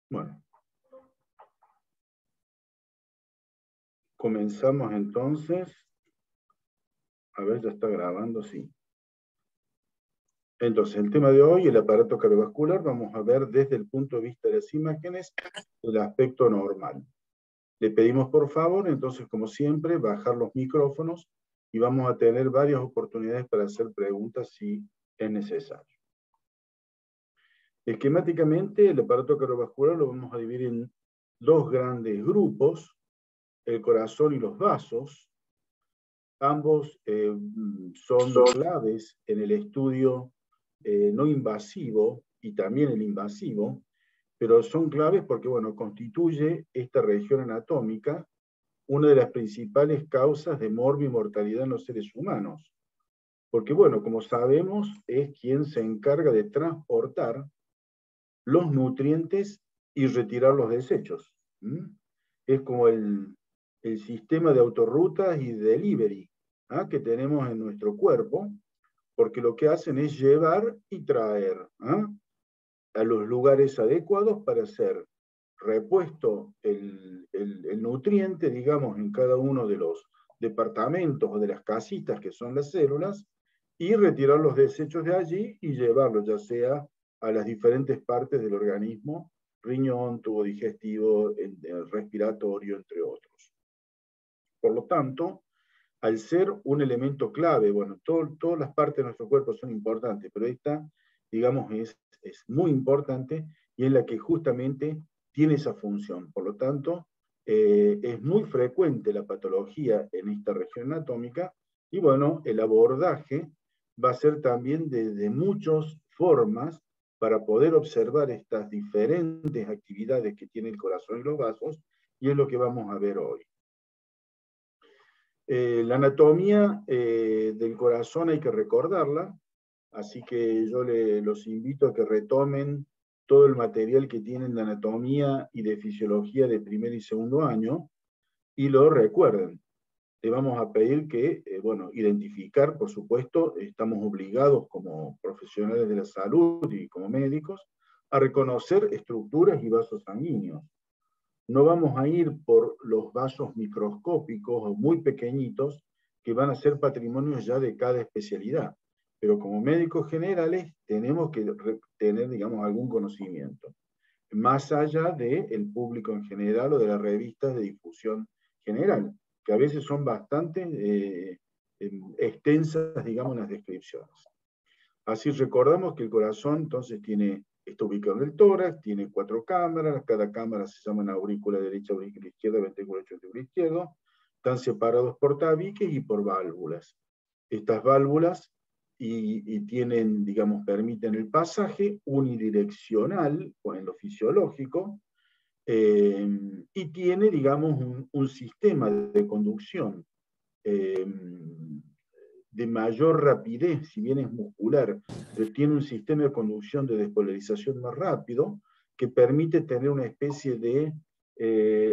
Bueno, comenzamos entonces. A ver, ya está grabando, sí. Entonces, el tema de hoy, el aparato cardiovascular, vamos a ver desde el punto de vista de las imágenes el aspecto normal. Le pedimos por favor, entonces, como siempre, bajar los micrófonos y vamos a tener varias oportunidades para hacer preguntas si es necesario. Esquemáticamente, el aparato cardiovascular lo vamos a dividir en dos grandes grupos, el corazón y los vasos. Ambos son claves en el estudio no invasivo y también el invasivo, pero son claves porque, bueno, constituye esta región anatómica una de las principales causas de mortalidad en los seres humanos. Porque, bueno, como sabemos, es quien se encarga de transportar los nutrientes y retirar los desechos. Es como el sistema de autorrutas y delivery que tenemos en nuestro cuerpo, porque lo que hacen es llevar y traer a los lugares adecuados para ser repuesto el nutriente, digamos, en cada uno de los departamentos o de las casitas que son las células, y retirar los desechos de allí y llevarlos ya sea a las diferentes partes del organismo, riñón, tubo digestivo, el respiratorio, entre otros. Por lo tanto, al ser un elemento clave, bueno, todas las partes de nuestro cuerpo son importantes, pero esta, digamos, es muy importante y es la que justamente tiene esa función. Por lo tanto, es muy frecuente la patología en esta región anatómica y, bueno, el abordaje va a ser también de muchas formas para poder observar estas diferentes actividades que tiene el corazón y los vasos, y es lo que vamos a ver hoy. La anatomía del corazón hay que recordarla, así que yo los invito a que retomen todo el material que tienen de anatomía y de fisiología de primer y segundo año y lo recuerden. Le vamos a pedir que, bueno, identificar, por supuesto, estamos obligados como profesionales de la salud y como médicos a reconocer estructuras y vasos sanguíneos. No vamos a ir por los vasos microscópicos o muy pequeñitos que van a ser patrimonio ya de cada especialidad. Pero como médicos generales tenemos que tener, digamos, algún conocimiento, más allá del público en general o de las revistas de difusión general, que a veces son bastante extensas, digamos, las descripciones. Así recordamos que el corazón entonces está ubicado en el tórax, tiene 4 cámaras, cada cámara se llama aurícula derecha, aurícula izquierda, ventrículo derecho, ventrículo izquierdo, están separados por tabiques y por válvulas. Estas válvulas y tienen, digamos, permiten el pasaje unidireccional, o en lo fisiológico, y tiene, digamos, un sistema de conducción de mayor rapidez, si bien es muscular, pero tiene un sistema de conducción de despolarización más rápido, que permite tener una especie de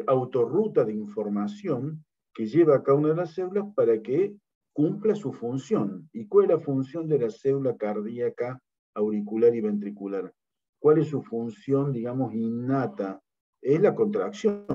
autorruta de información que lleva a cada una de las células para que cumpla su función. ¿Y cuál es la función de la célula cardíaca, auricular y ventricular? ¿Cuál es su función, digamos, innata? Es la contracción,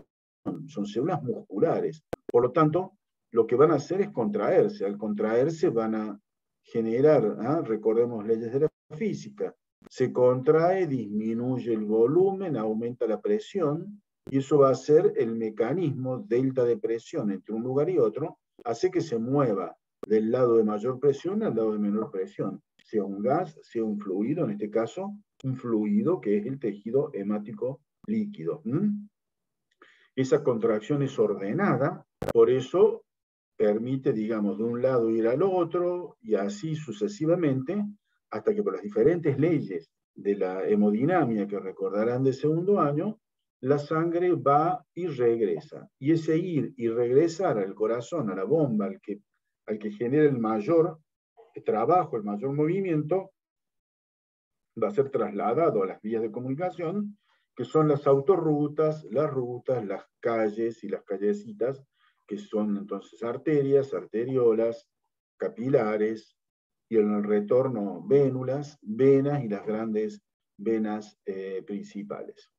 son células musculares. Por lo tanto, lo que van a hacer es contraerse. Al contraerse van a generar, recordemos leyes de la física, se contrae, disminuye el volumen, aumenta la presión, y eso va a ser el mecanismo delta de presión entre un lugar y otro, hace que se mueva del lado de mayor presión al lado de menor presión, sea un gas, sea un fluido, en este caso, un fluido que es el tejido hemático líquido. Esa contracción es ordenada, por eso permite, digamos, de un lado ir al otro y así sucesivamente, hasta que por las diferentes leyes de la hemodinamia que recordarán de segundo año, la sangre va y regresa. Y ese ir y regresar al corazón, a la bomba, al que genera el mayor trabajo, el mayor movimiento, va a ser trasladado a las vías de comunicación, que son las autorrutas, las rutas, las calles y las callecitas, que son entonces arterias, arteriolas, capilares, y en el retorno vénulas, venas y las grandes venas principales.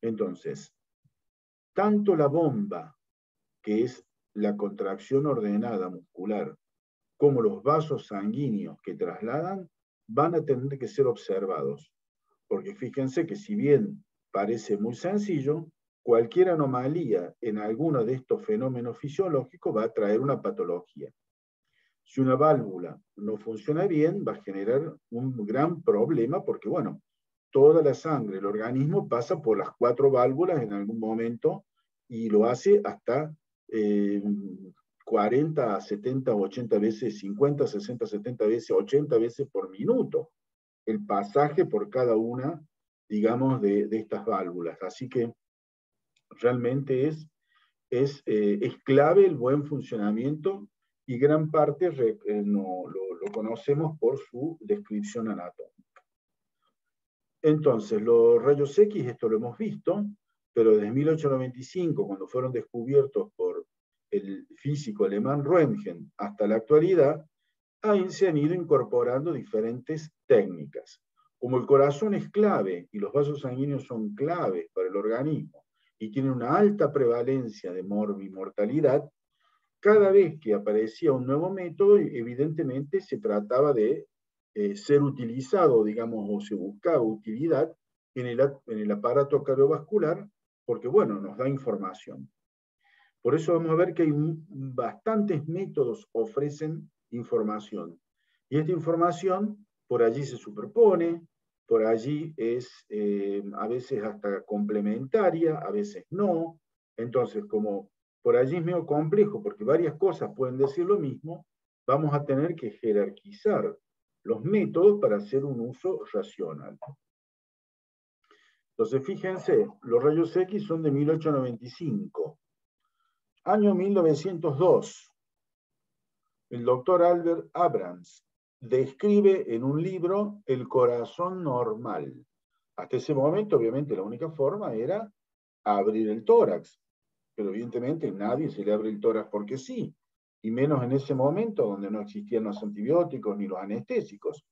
Entonces, tanto la bomba, que es la contracción ordenada muscular, como los vasos sanguíneos que trasladan, van a tener que ser observados. Porque fíjense que si bien parece muy sencillo, cualquier anomalía en alguno de estos fenómenos fisiológicos va a traer una patología. Si una válvula no funciona bien, va a generar un gran problema porque, bueno, toda la sangre, el organismo pasa por las 4 válvulas en algún momento y lo hace hasta 40, 70, 80 veces, 50, 60, 70 veces, 80 veces por minuto, el pasaje por cada una, digamos, de estas válvulas. Así que realmente es clave el buen funcionamiento y gran parte lo conocemos por su descripción anatómica. Entonces, los rayos X, esto lo hemos visto, pero desde 1895, cuando fueron descubiertos por el físico alemán Röntgen, hasta la actualidad, ahí se han ido incorporando diferentes técnicas. Como el corazón es clave y los vasos sanguíneos son claves para el organismo y tienen una alta prevalencia de mortalidad, cada vez que aparecía un nuevo método, evidentemente se trataba de ser utilizado, digamos, o se buscaba utilidad en el aparato cardiovascular, porque, bueno, nos da información. Por eso vamos a ver que hay bastantes métodos ofrecen información. Y esta información por allí se superpone, por allí es a veces hasta complementaria, a veces no. Entonces, como por allí es medio complejo, porque varias cosas pueden decir lo mismo, vamos a tener que jerarquizar los métodos para hacer un uso racional. Entonces, fíjense, los rayos X son de 1895. Año 1902, el doctor Albert Abrams describe en un libro el corazón normal. Hasta ese momento, obviamente, la única forma era abrir el tórax, pero evidentemente nadie se le abre el tórax porque sí, y menos en ese momento donde no existían los antibióticos ni los anestésicos.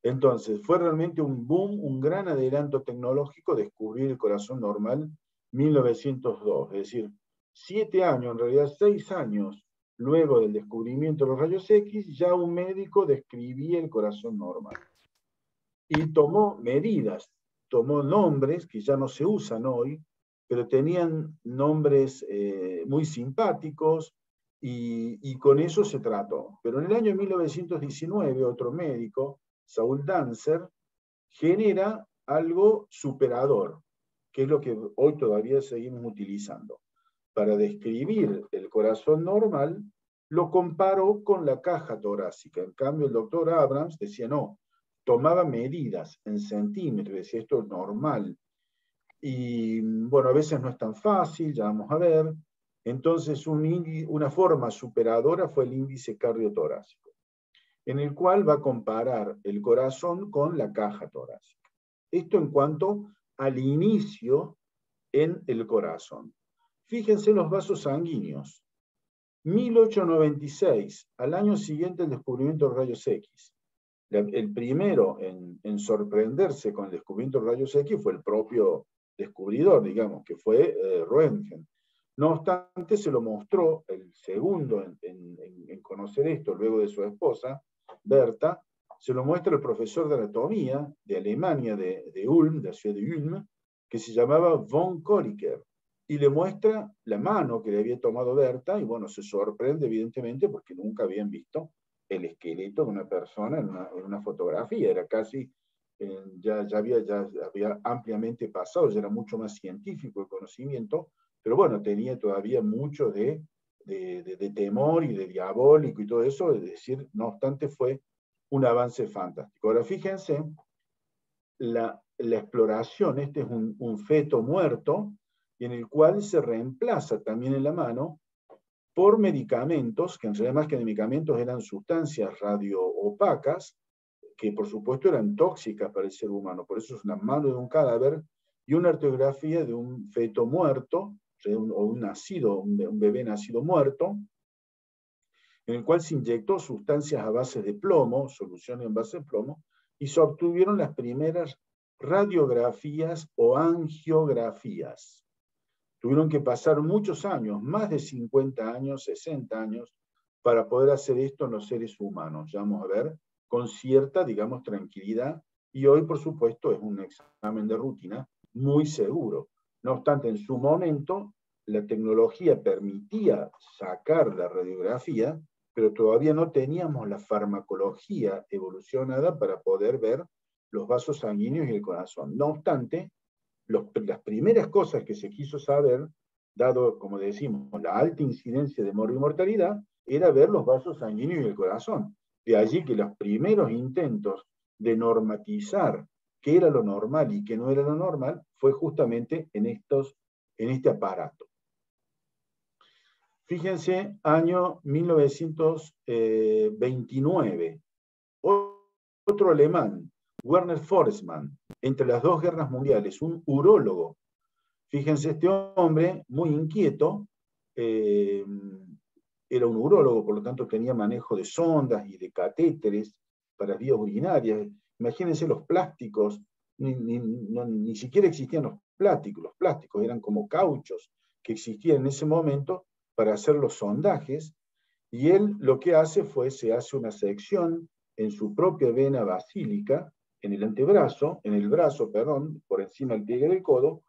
Entonces, fue realmente un boom, un gran adelanto tecnológico descubrir el corazón normal 1902, es decir, 7 años, en realidad 6 años luego del descubrimiento de los rayos X, ya un médico describía el corazón normal. Y tomó medidas, tomó nombres que ya no se usan hoy, pero tenían nombres muy simpáticos y con eso se trató. Pero en el año 1919, otro médico, Saul Dancer, genera algo superador, que es lo que hoy todavía seguimos utilizando. Para describir el corazón normal, lo comparó con la caja torácica. En cambio, el doctor Abrams decía, no, tomaba medidas en centímetros, decía, esto es normal. Y bueno, a veces no es tan fácil, ya vamos a ver. Entonces, una forma superadora fue el índice cardiotorácico, en el cual va a comparar el corazón con la caja torácica. Esto en cuanto al inicio en el corazón. Fíjense los vasos sanguíneos. 1896, al año siguiente del descubrimiento de los rayos X. El primero en sorprenderse con el descubrimiento de los rayos X fue el propio descubridor, digamos, que fue Röntgen. No obstante, se lo mostró el segundo en conocer esto, luego de su esposa, Berta, se lo muestra el profesor de anatomía de Alemania, de Ulm, de la ciudad de Ulm, que se llamaba von Kolliker, y le muestra la mano que le había tomado Berta, y bueno, se sorprende evidentemente porque nunca habían visto el esqueleto de una persona en una fotografía, era casi, ya había ampliamente pasado, ya era mucho más científico el conocimiento, pero bueno, tenía todavía mucho de temor y de diabólico y todo eso, es decir, no obstante fue un avance fantástico. Ahora fíjense, la exploración, este es un feto muerto, y en el cual se reemplaza también en la mano por medicamentos, que en realidad más que medicamentos eran sustancias radioopacas, que por supuesto eran tóxicas para el ser humano. Por eso es una mano de un cadáver y una arteriografía de un feto muerto, o un bebé nacido muerto, en el cual se inyectó sustancias a base de plomo, soluciones en base de plomo, y se obtuvieron las primeras radiografías o angiografías. Tuvieron que pasar muchos años, más de 50 años, 60 años, para poder hacer esto en los seres humanos. Ya vamos a ver, con cierta, digamos, tranquilidad. Y hoy, por supuesto, es un examen de rutina muy seguro. No obstante, en su momento, la tecnología permitía sacar la radiografía, pero todavía no teníamos la farmacología evolucionada para poder ver los vasos sanguíneos y el corazón. No obstante, las primeras cosas que se quiso saber, dado, como decimos, la alta incidencia de mortalidad, era ver los vasos sanguíneos y el corazón. De allí que los primeros intentos de normatizar qué era lo normal y qué no era lo normal fue justamente en este aparato. Fíjense, año 1929. Otro alemán, Werner Forssmann, entre las dos guerras mundiales, un urólogo. Fíjense, este hombre, muy inquieto, era un urólogo, por lo tanto tenía manejo de sondas y de catéteres para vías urinarias. Imagínense los plásticos, ni siquiera existían los plásticos eran como cauchos que existían en ese momento para hacer los sondajes, y él lo que se hace una sección en su propia vena basílica, en el antebrazo, en el brazo, perdón, por encima del pliegue del codo,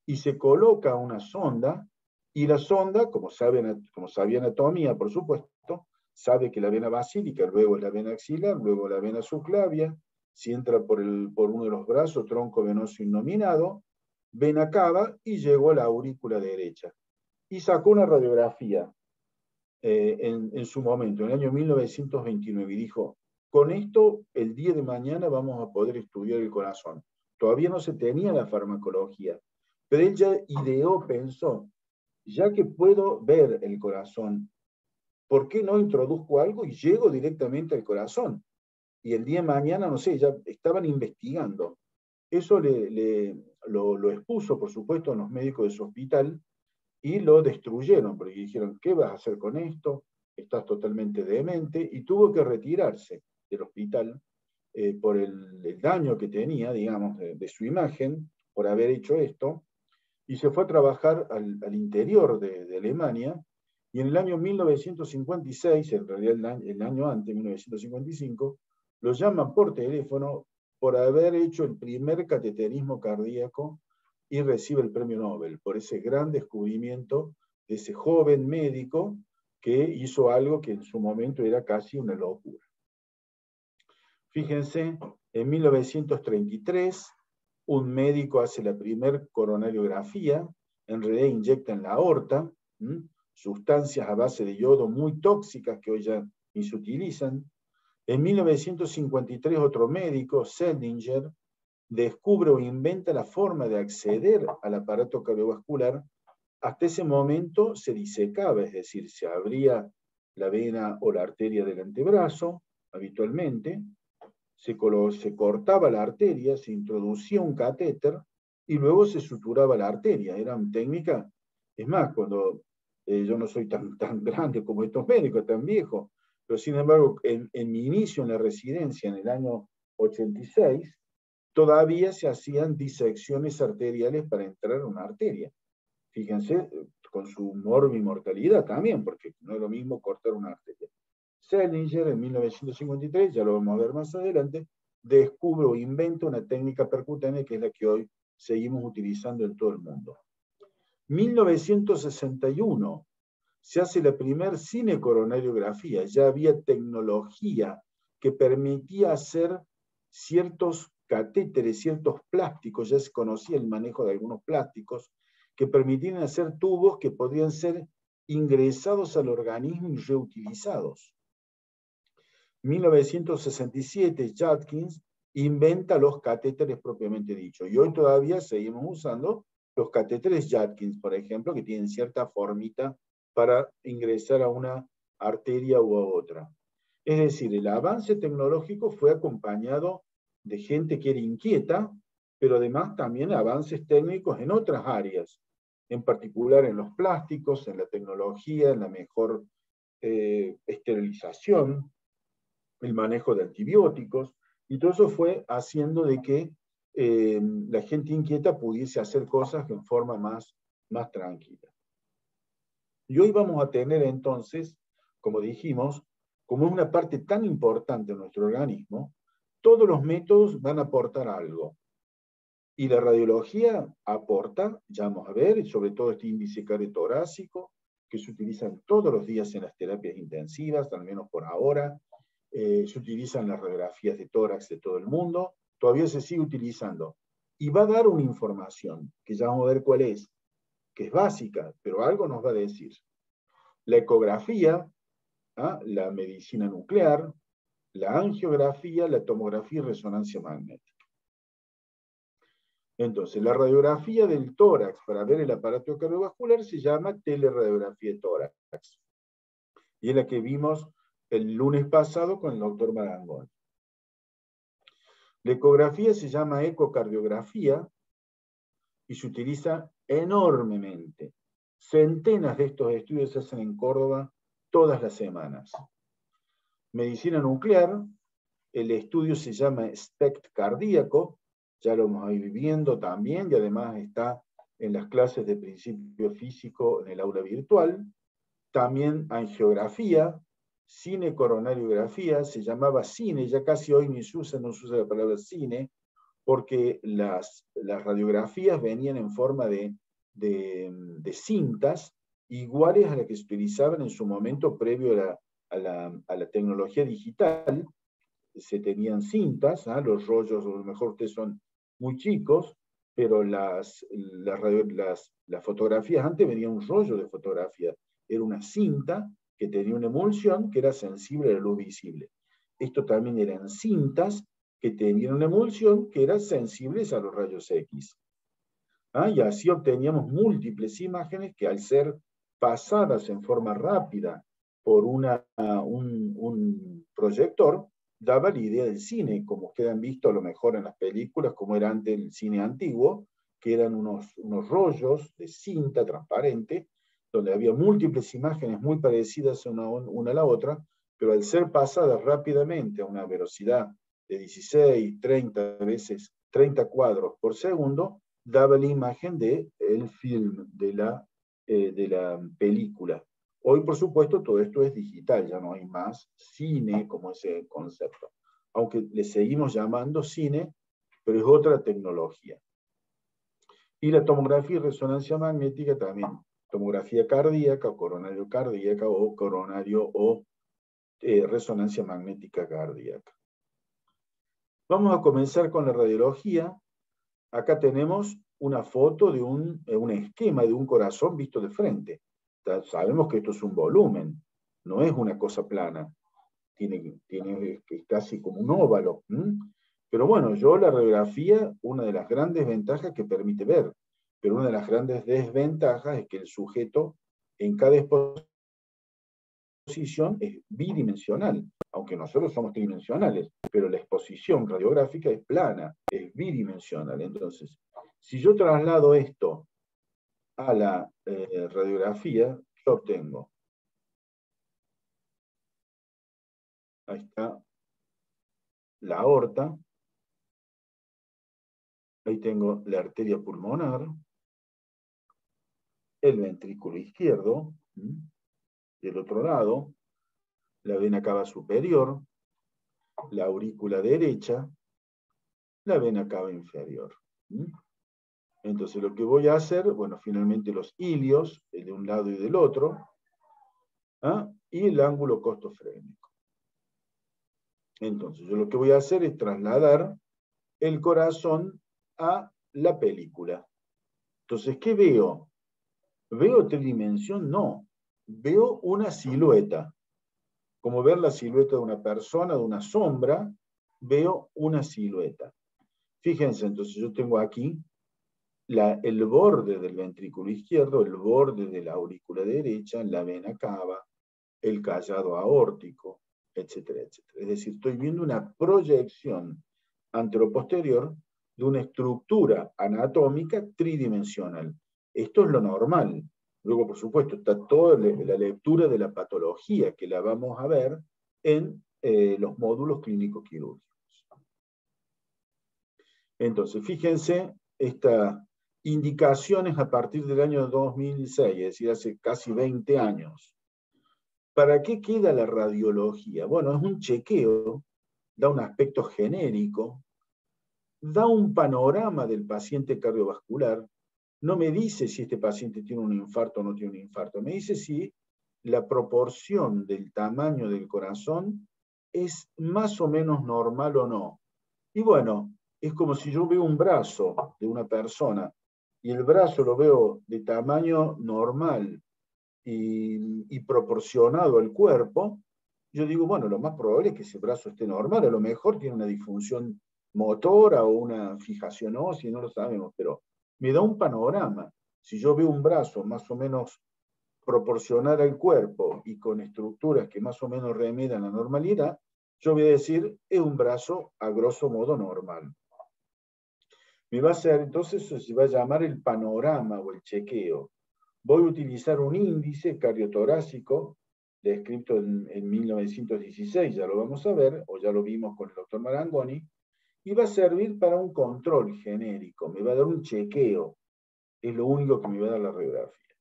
y se coloca una sonda, y la sonda, como sabía anatomía, por supuesto, sabe que la vena basílica, luego es la vena axilar, luego la vena subclavia, si entra por uno de los brazos, tronco venoso innominado, vena cava, y llegó a la aurícula derecha. Y sacó una radiografía en su momento, en el año 1929, y dijo, con esto el día de mañana vamos a poder estudiar el corazón. Todavía no se tenía la farmacología, pero él ya ideó, pensó, ya que puedo ver el corazón, ¿por qué no introduzco algo y llego directamente al corazón? Y el día de mañana, no sé, ya estaban investigando. Eso lo expuso, por supuesto, a los médicos de su hospital, y lo destruyeron, porque dijeron, ¿qué vas a hacer con esto? Estás totalmente demente, y tuvo que retirarse del hospital por el daño que tenía, digamos, de su imagen, por haber hecho esto, y se fue a trabajar al interior de Alemania, y en el año 1956, en realidad el año antes, 1955, lo llaman por teléfono por haber hecho el primer cateterismo cardíaco, y recibe el premio Nobel por ese gran descubrimiento de ese joven médico que hizo algo que en su momento era casi una locura. Fíjense, en 1933, un médico hace la primer coronariografía, en realidad inyecta en la aorta, sustancias a base de yodo muy tóxicas que hoy ya ni se utilizan. En 1953, otro médico, Seldinger, descubre o inventa la forma de acceder al aparato cardiovascular. Hasta ese momento se disecaba, es decir, se abría la vena o la arteria del antebrazo, habitualmente, se cortaba la arteria, se introducía un catéter y luego se suturaba la arteria. Era una técnica, es más, cuando yo no soy tan grande como estos médicos, tan viejos, pero sin embargo, en mi inicio en la residencia, en el año 86, todavía se hacían disecciones arteriales para entrar a una arteria. Fíjense, con su mortalidad también, porque no es lo mismo cortar una arteria. Sellinger, en 1953, ya lo vamos a ver más adelante, descubre o inventa una técnica percutánea que es la que hoy seguimos utilizando en todo el mundo. 1961, se hace la primer cinecoronariografía. Ya había tecnología que permitía hacer ciertos catéteres, ciertos plásticos, ya se conocía el manejo de algunos plásticos, que permitían hacer tubos que podían ser ingresados al organismo y reutilizados. 1967, Judkins inventa los catéteres propiamente dicho, y hoy todavía seguimos usando los catéteres Judkins, por ejemplo, que tienen cierta formita para ingresar a una arteria u a otra. Es decir, el avance tecnológico fue acompañado de gente que era inquieta, pero además también avances técnicos en otras áreas, en particular en los plásticos, en la tecnología, en la mejor esterilización, el manejo de antibióticos, y todo eso fue haciendo de que la gente inquieta pudiese hacer cosas en forma más tranquila. Y hoy vamos a tener entonces, como dijimos, como es una parte tan importante de nuestro organismo, todos los métodos van a aportar algo. Y la radiología aporta, ya vamos a ver, sobre todo este índice cardiotorácico, que se utilizan todos los días en las terapias intensivas, al menos por ahora. Se utilizan las radiografías de tórax de todo el mundo, todavía se sigue utilizando. Y va a dar una información, que ya vamos a ver cuál es, que es básica, pero algo nos va a decir. La ecografía, la medicina nuclear, la angiografía, la tomografía y resonancia magnética. Entonces, la radiografía del tórax para ver el aparato cardiovascular se llama teleradiografía de tórax. Y es la que vimos el lunes pasado con el doctor Marangón. La ecografía se llama ecocardiografía y se utiliza enormemente. Centenas de estos estudios se hacen en Córdoba todas las semanas. Medicina nuclear, el estudio se llama SPECT cardíaco, ya lo vamos a ir viendo también, y además está en las clases de principio físico en el aula virtual. También angiografía, cinecoronariografía, se llamaba cine, ya casi hoy no se usa la palabra cine, porque las radiografías venían en forma de cintas iguales a las que se utilizaban en su momento previo a la tecnología digital. Se tenían cintas, los rollos a lo mejor ustedes son muy chicos, pero las fotografías antes venía un rollo de fotografía, era una cinta que tenía una emulsión que era sensible a la luz visible. Esto también eran cintas que tenían una emulsión que eran sensibles a los rayos X. Y así obteníamos múltiples imágenes que al ser pasadas en forma rápida por un proyector, daba la idea del cine, como ustedes han visto a lo mejor en las películas, como era antes el cine antiguo, que eran unos rollos de cinta transparente, donde había múltiples imágenes muy parecidas una a la otra, pero al ser pasadas rápidamente a una velocidad de 16, 30 cuadros por segundo, daba la imagen del film, de la película. Hoy, por supuesto, todo esto es digital, ya no hay más cine como ese concepto. Aunque le seguimos llamando cine, pero es otra tecnología. Y la tomografía y resonancia magnética también. Tomografía cardíaca, o coronario cardíaca, o coronario o resonancia magnética cardíaca. Vamos a comenzar con la radiología. Acá tenemos una foto de un esquema de un corazón visto de frente. Sabemos que esto es un volumen, no es una cosa plana. Tiene casi como un óvalo. Pero bueno, la radiografía, una de las grandes ventajas que permite ver, pero una de las grandes desventajas es que el sujeto en cada exposición es bidimensional, aunque nosotros somos tridimensionales, pero la exposición radiográfica es plana, es bidimensional. Entonces, si yo traslado esto a la radiografía, yo obtengo. Ahí está la aorta. Ahí tengo la arteria pulmonar, el ventrículo izquierdo, del otro lado, la vena cava superior, la aurícula derecha, la vena cava inferior. Entonces lo que voy a hacer, bueno, finalmente los ilios, el de un lado y del otro, y el ángulo costofrénico. Entonces yo lo que voy a hacer es trasladar el corazón a la película. Entonces, ¿qué veo? ¿Veo tridimensión? No. Veo una silueta. Como ver la silueta de una persona, de una sombra, veo una silueta. Fíjense, entonces yo tengo aquí el borde del ventrículo izquierdo, el borde de la aurícula derecha, la vena cava, el callado aórtico, etcétera, etcétera. Es decir, estoy viendo una proyección anteroposterior de una estructura anatómica tridimensional. Esto es lo normal. Luego, por supuesto, está toda la lectura de la patología, que la vamos a ver en los módulos clínico-quirúrgicos. Entonces, fíjense, estas indicaciones a partir del año 2006, es decir, hace casi 20 años. ¿Para qué queda la radiología? Bueno, es un chequeo, da un aspecto genérico, da un panorama del paciente cardiovascular, no me dice si este paciente tiene un infarto o no tiene un infarto, me dice si la proporción del tamaño del corazón es más o menos normal o no. Y bueno, es como si yo veo un brazo de una persona y el brazo lo veo de tamaño normal y proporcionado al cuerpo, yo digo, bueno, lo más probable es que ese brazo esté normal, a lo mejor tiene una disfunción motora o una fijación ósea, no lo sabemos, pero me da un panorama. Si yo veo un brazo más o menos proporcional al cuerpo y con estructuras que más o menos remedan la normalidad, yo voy a decir, es un brazo a grosso modo normal. Me va a hacer, entonces eso se va a llamar el panorama o el chequeo. Voy a utilizar un índice cardiotorácico descrito en 1916, ya lo vamos a ver, o ya lo vimos con el doctor Marangoni, y va a servir para un control genérico, me va a dar un chequeo, es lo único que me va a dar la radiografía.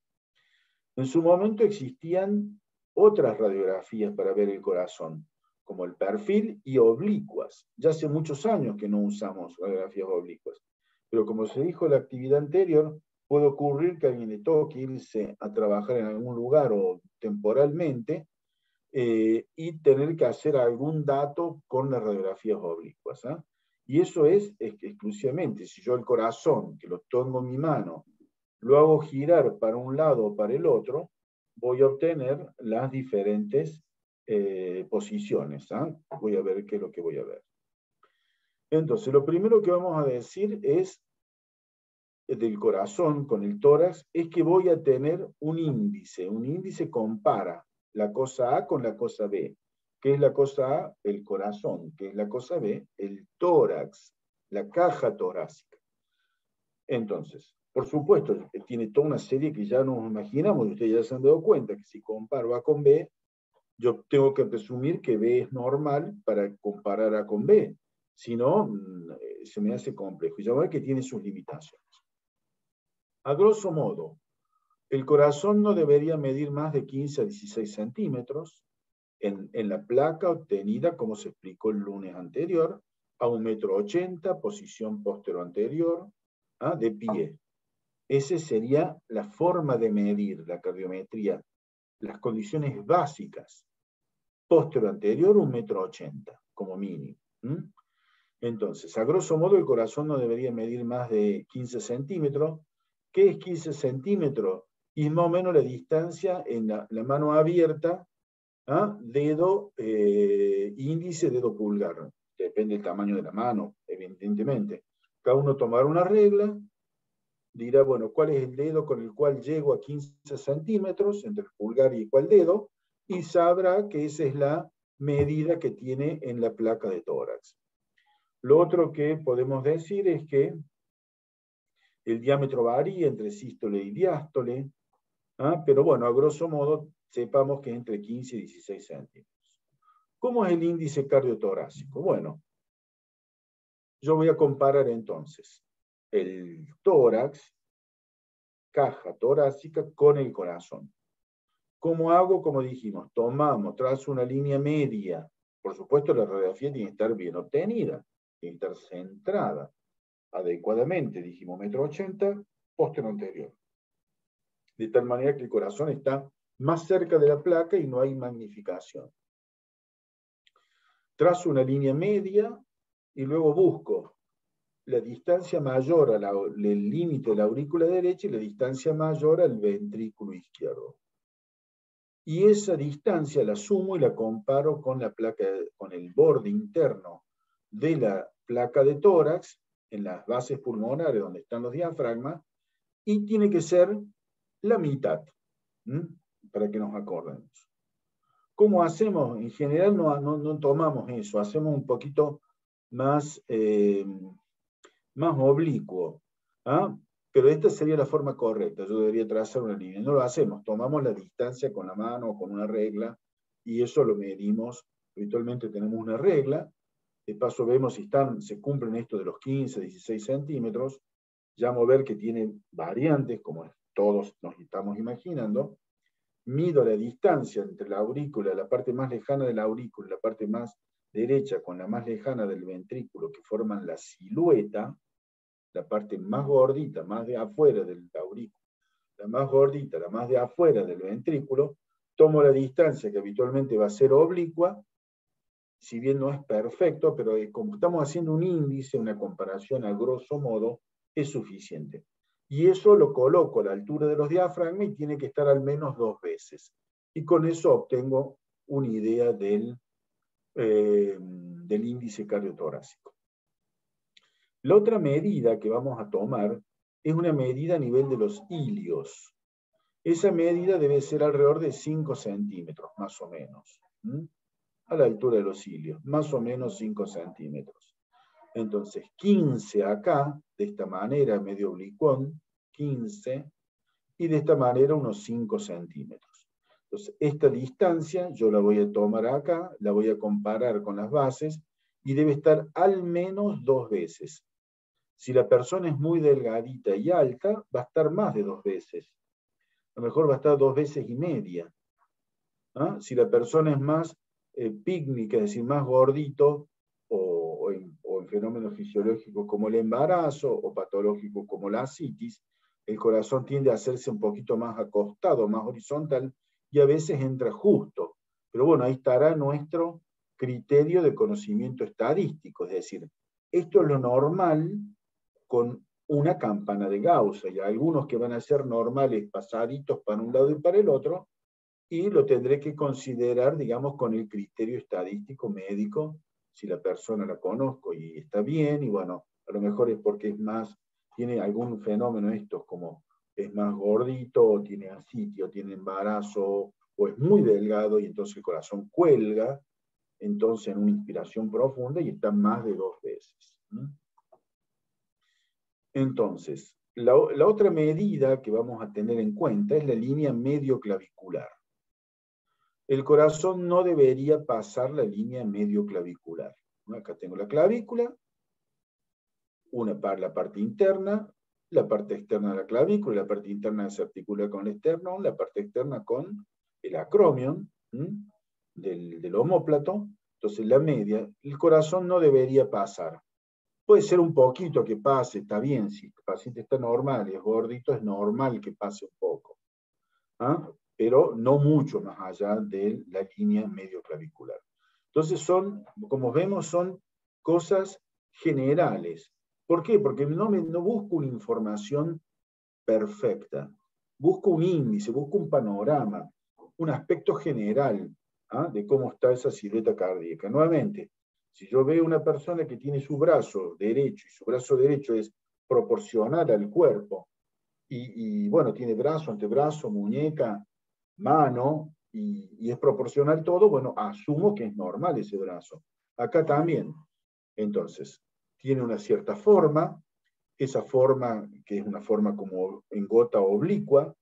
En su momento existían otras radiografías para ver el corazón, como el perfil y oblicuas. Ya hace muchos años que no usamos radiografías oblicuas, pero como se dijo en la actividad anterior, puede ocurrir que a alguien le toque irse a trabajar en algún lugar o temporalmente y tener que hacer algún dato con las radiografías oblicuas. Y eso es exclusivamente, si yo el corazón, que lo tengo en mi mano, lo hago girar para un lado o para el otro, voy a obtener las diferentes posiciones. Voy a ver qué es lo que voy a ver. Entonces, lo primero que vamos a decir es del corazón con el tórax, es que voy a tener un índice. Un índice compara la cosa A con la cosa B. ¿Qué es la cosa A? El corazón. ¿Qué es la cosa B? El tórax, la caja torácica. Entonces, por supuesto, tiene toda una serie que ya nos imaginamos, y ustedes ya se han dado cuenta que si comparo A con B, yo tengo que presumir que B es normal para comparar A con B. Si no, se me hace complejo. Y ya ver que tiene sus limitaciones. A grosso modo, el corazón no debería medir más de 15 a 16 centímetros en la placa obtenida, como se explicó el lunes anterior, a 1,80 m, posición postero-anterior, de pie. Esa sería la forma de medir la cardiometría, las condiciones básicas. Postero-anterior, 1,80 m, como mínimo. Entonces, a grosso modo, el corazón no debería medir más de 15 centímetros. ¿Qué es 15 centímetros? Y más o menos la distancia en la mano abierta, dedo índice, dedo pulgar. Depende del tamaño de la mano, evidentemente. Cada uno tomará una regla, dirá, bueno, ¿cuál es el dedo con el cual llego a 15 centímetros, entre el pulgar y cuál dedo? Y sabrá que esa es la medida que tiene en la placa de tórax. Lo otro que podemos decir es que el diámetro varía entre sístole y diástole, pero bueno, a grosso modo, sepamos que es entre 15 y 16 centímetros. ¿Cómo es el índice cardiotorácico? Bueno, yo voy a comparar entonces el tórax, caja torácica, con el corazón. ¿Cómo hago? Como dijimos, trazo una línea media. Por supuesto, la radiografía tiene que estar bien obtenida, tiene que estar centrada adecuadamente, dijimos 1,80 m, postero anterior. De tal manera que el corazón está más cerca de la placa y no hay magnificación. Trazo una línea media y luego busco la distancia mayor al límite de la aurícula derecha y la distancia mayor al ventrículo izquierdo. Y esa distancia la sumo y la comparo con la placa, con el borde interno de la placa de tórax, en las bases pulmonares donde están los diafragmas, y tiene que ser la mitad, para que nos acordemos. ¿Cómo hacemos? En general no tomamos eso, hacemos un poquito más, más oblicuo. Pero esta sería la forma correcta, yo debería trazar una línea. No lo hacemos, tomamos la distancia con la mano o con una regla, y eso lo medimos. Habitualmente tenemos una regla, De paso vemos si se cumplen esto de los 15, 16 centímetros. Ya vamos a ver que tiene variantes, como todos nos estamos imaginando. Mido la distancia entre la aurícula, la parte más lejana de la aurícula, la parte más derecha con la más lejana del ventrículo, que forman la silueta, la parte más gordita, más de afuera del aurículo, la más gordita, la más de afuera del ventrículo. Tomo la distancia, que habitualmente va a ser oblicua, si bien no es perfecto, pero como estamos haciendo un índice, una comparación a grosso modo, es suficiente. Y eso lo coloco a la altura de los diafragmas y tiene que estar al menos 2 veces. Y con eso obtengo una idea del índice cardiotorácico. La otra medida que vamos a tomar es una medida a nivel de los ilios. Esa medida debe ser alrededor de 5 centímetros, más o menos. A la altura de los ilios, más o menos 5 centímetros. Entonces, 15 acá, de esta manera, medio oblicuón, 15, y de esta manera unos 5 centímetros. Entonces, esta distancia yo la voy a tomar acá, la voy a comparar con las bases, y debe estar al menos 2 veces. Si la persona es muy delgadita y alta, va a estar más de 2 veces. A lo mejor va a estar 2 veces y media. ¿Ah? Si la persona es más pícnica, es decir, más gordito, o en fenómenos fisiológicos como el embarazo, o patológicos como la ascitis, el corazón tiende a hacerse un poquito más acostado, más horizontal, y a veces entra justo. Pero bueno, ahí estará nuestro criterio de conocimiento estadístico, es decir, esto es lo normal con una campana de Gauss. Hay algunos que van a ser normales pasaditos para un lado y para el otro, y lo tendré que considerar, digamos, con el criterio estadístico médico, si la persona la conozco y está bien, y bueno, a lo mejor es porque es más, tiene algún fenómeno estos, como es más gordito, o tiene ascitis, o tiene embarazo, o es muy delgado, y entonces el corazón cuelga, entonces en una inspiración profunda, y está más de 2 veces. Entonces, la otra medida que vamos a tener en cuenta es la línea medio clavicular. El corazón no debería pasar la línea medio clavicular. Acá tengo la clavícula, la parte interna, la parte externa de la clavícula, la parte interna se articula con el esternón, la parte externa con el acromion del omóplato. Entonces la media, el corazón no debería pasar. Puede ser un poquito que pase, está bien, si el paciente está normal y es gordito, es normal que pase un poco. ¿Ah? Pero no mucho más allá de la línea medio clavicular. Entonces como vemos, son cosas generales. ¿Por qué? Porque no busco una información perfecta. Busco un índice, busco un panorama, un aspecto general de cómo está esa silueta cardíaca. Nuevamente, si yo veo una persona que tiene su brazo derecho y su brazo derecho es proporcional al cuerpo, y bueno, tiene brazo, antebrazo, muñeca, mano, y es proporcional todo, bueno, asumo que es normal ese brazo. Acá también. Entonces, tiene una cierta forma, esa forma, que es una forma como en gota oblicua,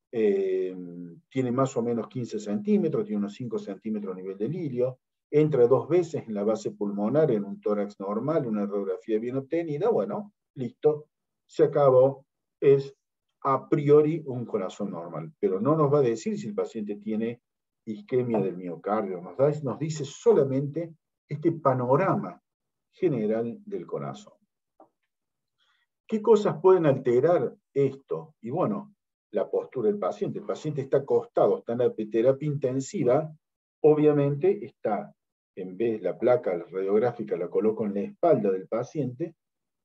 tiene más o menos 15 centímetros, tiene unos 5 centímetros a nivel del ilio, entra 2 veces en la base pulmonar en un tórax normal, una radiografía bien obtenida, bueno, listo, se acabó, es a priori un corazón normal, pero no nos va a decir si el paciente tiene isquemia del miocardio, nos dice solamente este panorama general del corazón. ¿Qué cosas pueden alterar esto? Y bueno, la postura del paciente. El paciente está acostado, está en la terapia intensiva, obviamente está, en vez de la placa radiográfica la coloco en la espalda del paciente,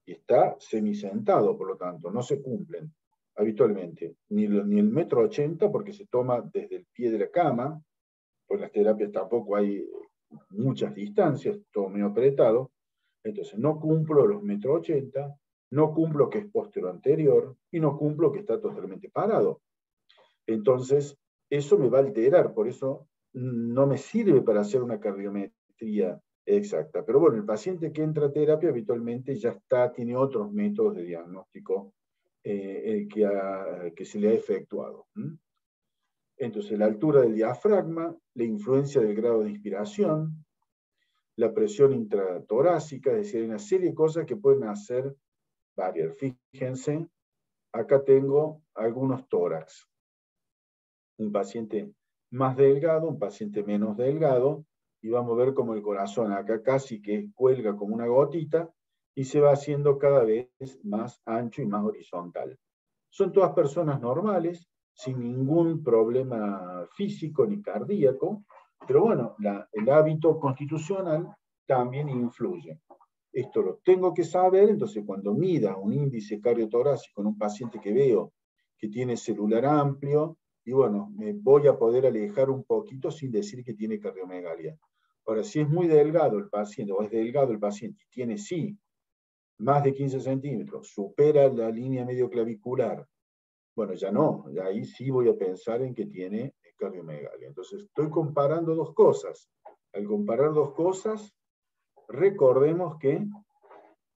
y está semisentado, por lo tanto, no se cumplen habitualmente ni el 1,80 m, porque se toma desde el pie de la cama, pues en las terapias tampoco hay muchas distancias, todo medio apretado, entonces no cumplo los 1,80 m, no cumplo que es postero anterior, y no cumplo que está totalmente parado. Entonces, eso me va a alterar, por eso no me sirve para hacer una cardiometría exacta. Pero bueno, el paciente que entra a terapia habitualmente ya tiene otros métodos de diagnóstico que se le ha efectuado. Entonces, la altura del diafragma, la influencia del grado de inspiración, la presión intratorácica, es decir, hay una serie de cosas que pueden hacer variar. Fíjense, acá tengo algunos tórax. Un paciente más delgado, un paciente menos delgado, y vamos a ver cómo el corazón acá casi que cuelga como una gotita y se va haciendo cada vez más ancho y más horizontal. Son todas personas normales, sin ningún problema físico ni cardíaco, pero bueno, el hábito constitucional también influye. Esto lo tengo que saber, entonces cuando mida un índice cardiotorácico en un paciente que veo que tiene celular amplio, y bueno, me voy a poder alejar un poquito sin decir que tiene cardiomegalia. Ahora, si es muy delgado el paciente, o es delgado el paciente, y tiene sí más de 15 centímetros, supera la línea medio clavicular, bueno, ya no, ya ahí sí voy a pensar en que tiene cardiomegalia. Entonces, estoy comparando dos cosas. Al comparar dos cosas, recordemos que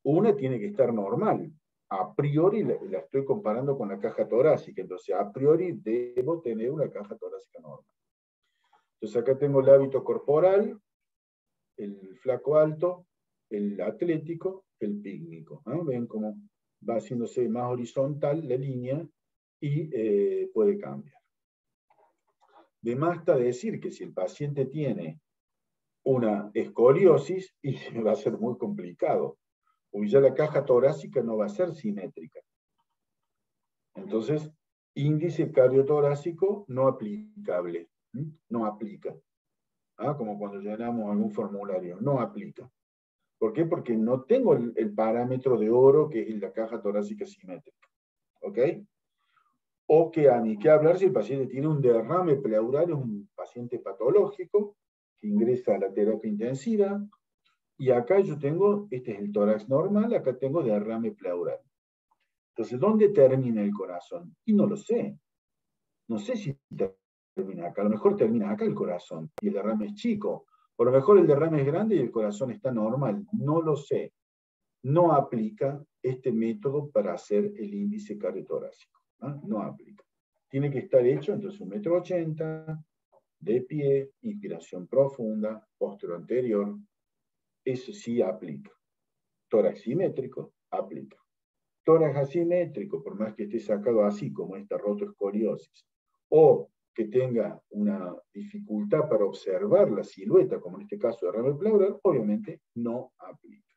una tiene que estar normal. A priori la estoy comparando con la caja torácica, entonces a priori debo tener una caja torácica normal. Entonces acá tengo el hábito corporal, el flaco alto, el atlético, el pícnico. ¿No? Ven cómo va haciéndose más horizontal la línea y puede cambiar. De más está decir que si el paciente tiene una escoliosis, y se va a ser muy complicado, porque ya la caja torácica no va a ser simétrica. Entonces, índice cardiotorácico no aplicable, no aplica. ¿Ah? Como cuando llenamos algún formulario, no aplica. ¿Por qué? Porque no tengo el parámetro de oro que es la caja torácica simétrica. ¿Ok? O que a ni qué hablar si el paciente tiene un derrame pleural, es un paciente patológico que ingresa a la terapia intensiva, y acá yo tengo, este es el tórax normal, acá tengo derrame pleural. Entonces, ¿dónde termina el corazón? Y no lo sé. No sé si termina acá. A lo mejor termina acá el corazón y el derrame es chico. O a lo mejor el derrame es grande y el corazón está normal. No lo sé. No aplica este método para hacer el índice cardiotorácico. ¿No? No aplica. Tiene que estar hecho, entonces, 1,80 m, de pie, inspiración profunda, posterior anterior. Eso sí aplica. Tórax simétrico, aplica. Tórax asimétrico, por más que esté sacado así, como esta rotoescoliosis, o que tenga una dificultad para observar la silueta, como en este caso de derrame pleural, obviamente no aplica.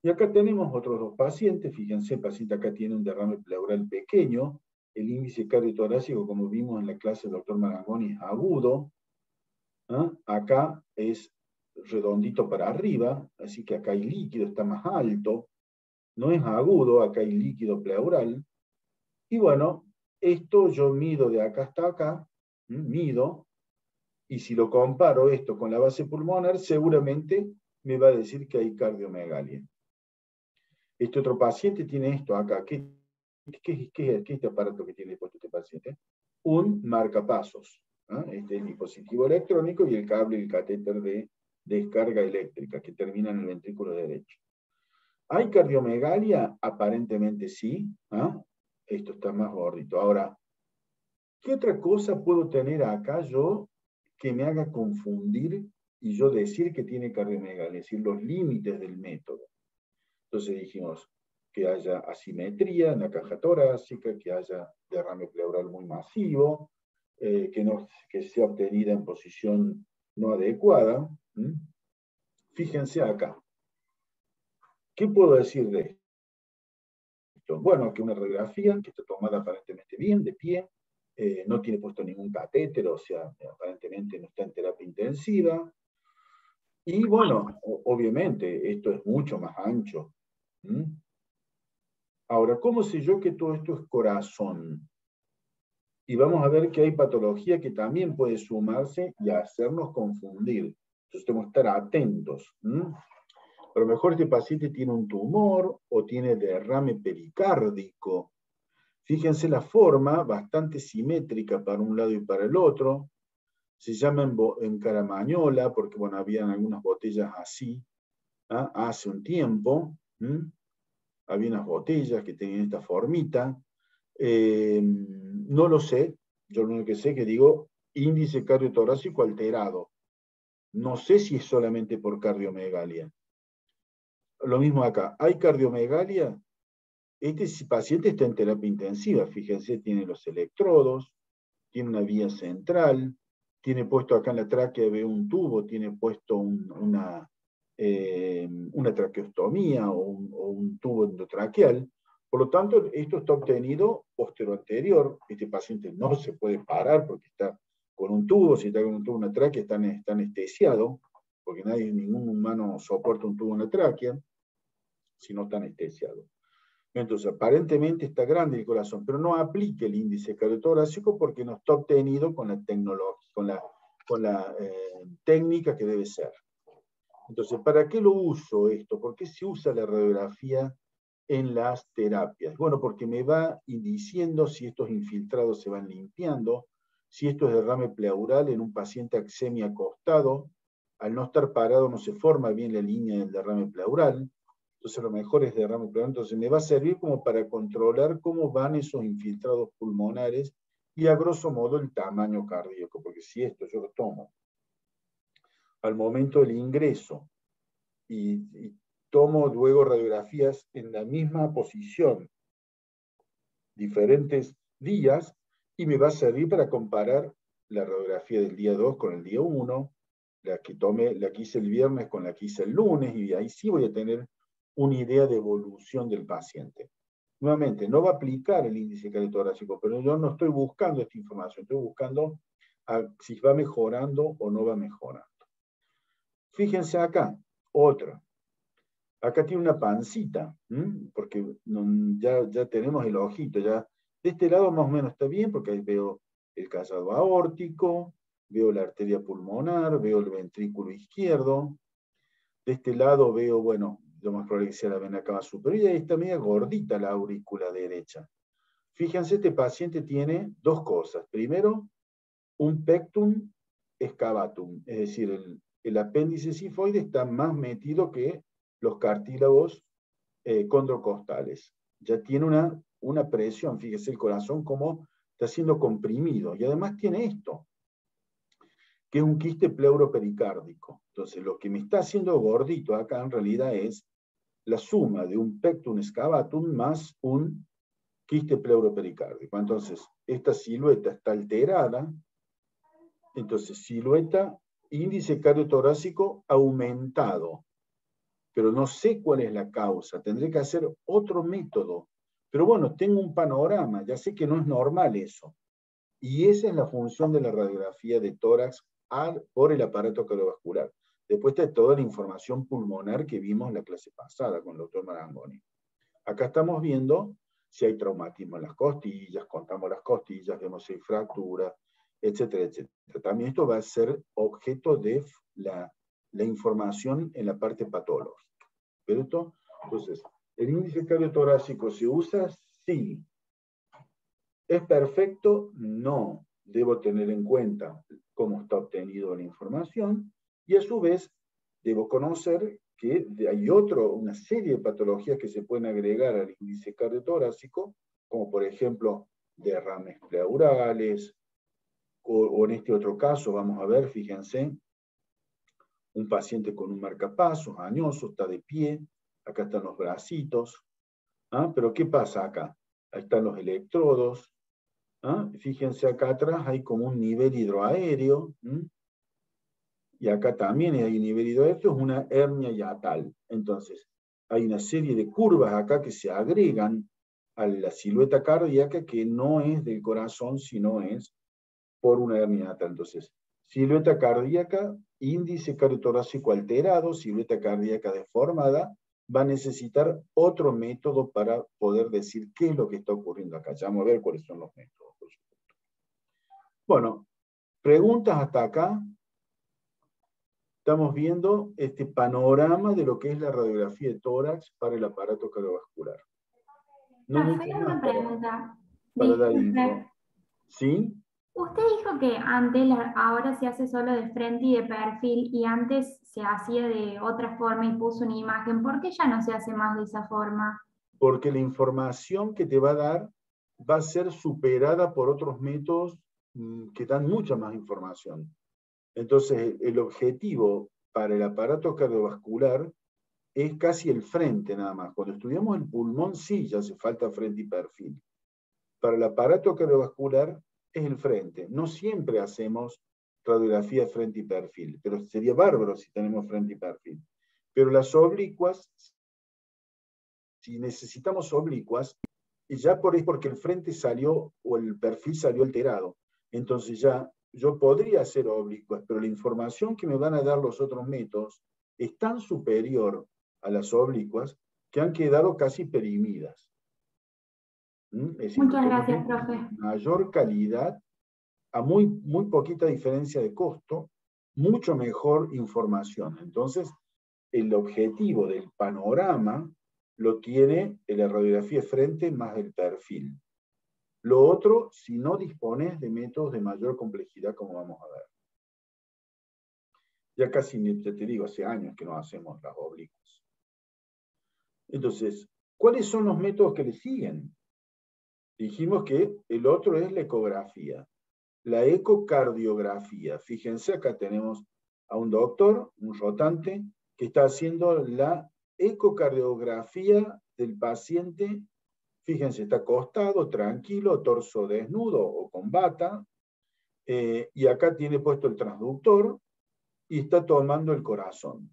Y acá tenemos otros dos pacientes. Fíjense, el paciente acá tiene un derrame pleural pequeño. El índice cardiotorácico, como vimos en la clase del doctor Marangoni, es agudo. ¿Ah? Acá es redondito para arriba, así que acá hay líquido, está más alto. No es agudo, acá hay líquido pleural. Y bueno, esto yo mido de acá hasta acá, mido, y si lo comparo esto con la base pulmonar, seguramente me va a decir que hay cardiomegalia. Este otro paciente tiene esto acá. ¿Qué es este aparato que tiene puesto este paciente? Un marcapasos. ¿Eh? Este es el dispositivo electrónico y el cable y el catéter de descarga eléctrica que termina en el ventrículo derecho. ¿Hay cardiomegalia? Aparentemente sí. ¿Ah? Esto está más gordito. Ahora, ¿qué otra cosa puedo tener acá yo que me haga confundir y yo decir que tiene cardiomegalia? Es decir, los límites del método. Entonces dijimos que haya asimetría en la caja torácica, que haya derrame pleural muy masivo, que sea obtenida en posición no adecuada. Fíjense acá. ¿Qué puedo decir de esto? Bueno, que una radiografía que está tomada aparentemente bien, de pie, no tiene puesto ningún catéter, o sea, aparentemente no está en terapia intensiva. Y bueno, obviamente, esto es mucho más ancho. Ahora, ¿cómo sé yo que todo esto es corazón? Y vamos a ver que hay patología que también puede sumarse y hacernos confundir. Entonces tenemos que estar atentos. A lo mejor este paciente tiene un tumor o tiene derrame pericárdico. Fíjense la forma, bastante simétrica para un lado y para el otro. Se llama en caramañola, porque bueno, habían algunas botellas así, hace un tiempo. Había unas botellas que tenían esta formita. No lo sé, yo lo único que sé es que digo índice cardiotorácico alterado. No sé si es solamente por cardiomegalia. Lo mismo acá. ¿Hay cardiomegalia? Este paciente está en terapia intensiva. Fíjense, tiene los electrodos, tiene una vía central, tiene puesto acá en la tráquea, ve un tubo, tiene puesto una traqueostomía o un tubo endotraqueal. Por lo tanto, esto está obtenido posterior. Este paciente no se puede parar porque está con un tubo, si está con un tubo, una tráquea, está anestesiado, porque ningún humano soporta un tubo en la tráquea, si no está anestesiado. Entonces, aparentemente está grande el corazón, pero no aplica el índice cardiotorácico porque no está obtenido con la tecnología, con la técnica que debe ser. Entonces, ¿para qué lo uso esto? ¿Por qué se usa la radiografía en las terapias? Bueno, porque me va diciendo si estos infiltrados se van limpiando, si esto es derrame pleural en un paciente axemia acostado, al no estar parado no se forma bien la línea del derrame pleural, entonces lo mejor es derrame pleural, entonces me va a servir como para controlar cómo van esos infiltrados pulmonares y a grosso modo el tamaño cardíaco, porque si esto yo lo tomo al momento del ingreso y tomo luego radiografías en la misma posición, diferentes días, y me va a servir para comparar la radiografía del día 2 con el día 1, la que hice el viernes con la que hice el lunes, y ahí sí voy a tener una idea de evolución del paciente. Nuevamente, no va a aplicar el índice cardiotorácico, pero yo no estoy buscando esta información, estoy buscando si va mejorando o no va mejorando. Fíjense acá, otra. Acá tiene una pancita, porque ya tenemos el ojito, ya de este lado más o menos está bien, porque ahí veo el callado aórtico, veo la arteria pulmonar, veo el ventrículo izquierdo, de este lado veo, bueno, lo más probable que sea la vena cava superior, y ahí está media gordita la aurícula derecha. Fíjense, este paciente tiene dos cosas. Primero, un pectum excavatum, es decir, el apéndice sifoide está más metido que los cartílagos condrocostales. Ya tiene una presión, fíjese el corazón como está siendo comprimido. Y además tiene esto, que es un quiste pleuropericárdico. Entonces, lo que me está haciendo gordito acá en realidad es la suma de un pectum excavatum más un quiste pleuropericárdico. Entonces, esta silueta está alterada. Entonces, silueta, índice cardiotorácico aumentado. Pero no sé cuál es la causa. Tendré que hacer otro método. Pero bueno, tengo un panorama. Ya sé que no es normal eso. Y esa es la función de la radiografía de tórax por el aparato cardiovascular. Después está toda la información pulmonar que vimos en la clase pasada con el doctor Marangoni. Acá estamos viendo si hay traumatismo en las costillas, contamos las costillas, vemos si hay fractura, etcétera, etcétera. También esto va a ser objeto de la información en la parte patológica. ¿Cierto? Entonces, ¿el índice cardiotorácico se usa? Sí. ¿Es perfecto? No. Debo tener en cuenta cómo está obtenido la información y a su vez debo conocer que hay una serie de patologías que se pueden agregar al índice cardiotorácico, como por ejemplo derrames pleurales, o en este otro caso, vamos a ver, fíjense, un paciente con un marcapasos, añoso, está de pie, acá están los bracitos, pero ¿qué pasa acá? Ahí están los electrodos, fíjense acá atrás hay como un nivel hidroaéreo, y acá también hay un nivel hidroaéreo, es una hernia hiatal. Entonces, hay una serie de curvas acá que se agregan a la silueta cardíaca que no es del corazón, sino es por una hernia hiatal. Entonces, silueta cardíaca, índice cardiotorácico alterado, silueta cardíaca deformada, va a necesitar otro método para poder decir qué es lo que está ocurriendo acá. Ya vamos a ver cuáles son los métodos, por supuesto. Bueno, preguntas hasta acá. Estamos viendo este panorama de lo que es la radiografía de tórax para el aparato cardiovascular. No mucho Una más pregunta. para dar Disculpe. info. ¿Sí? Usted dijo que antes, ahora se hace solo de frente y de perfil, y antes se hacía de otra forma y puso una imagen. ¿Por qué ya no se hace más de esa forma? Porque la información que te va a dar va a ser superada por otros métodos que dan mucha más información. Entonces, el objetivo para el aparato cardiovascular es casi el frente nada más. Cuando estudiamos el pulmón, sí, ya hace falta frente y perfil. Para el aparato cardiovascular es el frente. No siempre hacemos radiografía frente y perfil, pero sería bárbaro si tenemos frente y perfil. Pero las oblicuas, si necesitamos oblicuas, ya es porque el frente salió o el perfil salió alterado. Entonces ya yo podría hacer oblicuas, pero la información que me van a dar los otros métodos es tan superior a las oblicuas que han quedado casi perimidas. Es decir, Muchas tenemos gracias, profe. mayor calidad a muy poquita diferencia de costo, mucho mejor información. Entonces, el objetivo del panorama lo tiene la radiografía de frente más el perfil. Lo otro, si no dispones de métodos de mayor complejidad, como vamos a ver. Ya casi, ya te digo, hace años que no hacemos las oblicuas. Entonces, ¿cuáles son los métodos que le siguen? Dijimos que el otro es la ecografía. La ecocardiografía. Fíjense, acá tenemos a un doctor, un rotante, que está haciendo la ecocardiografía del paciente. Fíjense, está acostado, tranquilo, torso desnudo o con bata, y acá tiene puesto el transductor y está tomando el corazón.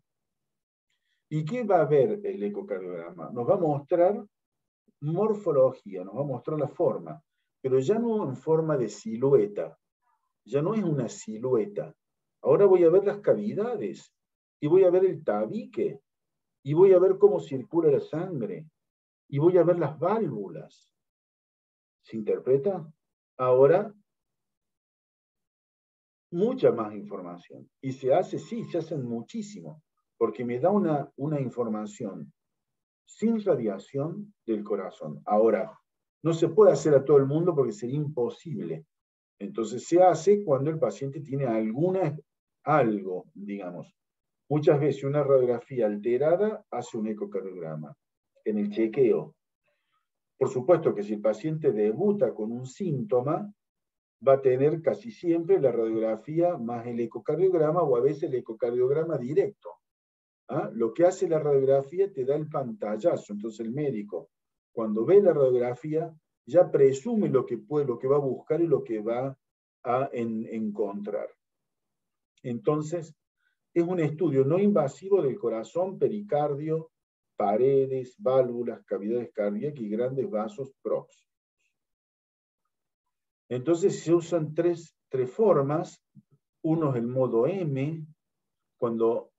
¿Y qué va a ver el ecocardiograma? Nos va a mostrar morfología, nos va a mostrar la forma, pero ya no en forma de silueta, ya no es una silueta. Ahora voy a ver las cavidades, y voy a ver el tabique, y voy a ver cómo circula la sangre, y voy a ver las válvulas. ¿Se interpreta? Ahora, mucha más información. Y se hace, sí, se hacen muchísimo, porque me da una información sin radiación del corazón. Ahora, no se puede hacer a todo el mundo porque sería imposible. Entonces se hace cuando el paciente tiene algo, digamos. Muchas veces una radiografía alterada hace un ecocardiograma en el chequeo. Por supuesto que si el paciente debuta con un síntoma, va a tener casi siempre la radiografía más el ecocardiograma o a veces el ecocardiograma directo. ¿Ah? Lo que hace la radiografía te da el pantallazo. Entonces el médico, cuando ve la radiografía, ya presume lo que va a buscar y lo que va a encontrar. Entonces, es un estudio no invasivo del corazón, pericardio, paredes, válvulas, cavidades cardíacas y grandes vasos próximos. Entonces se usan tres formas. Uno es el modo M, cuando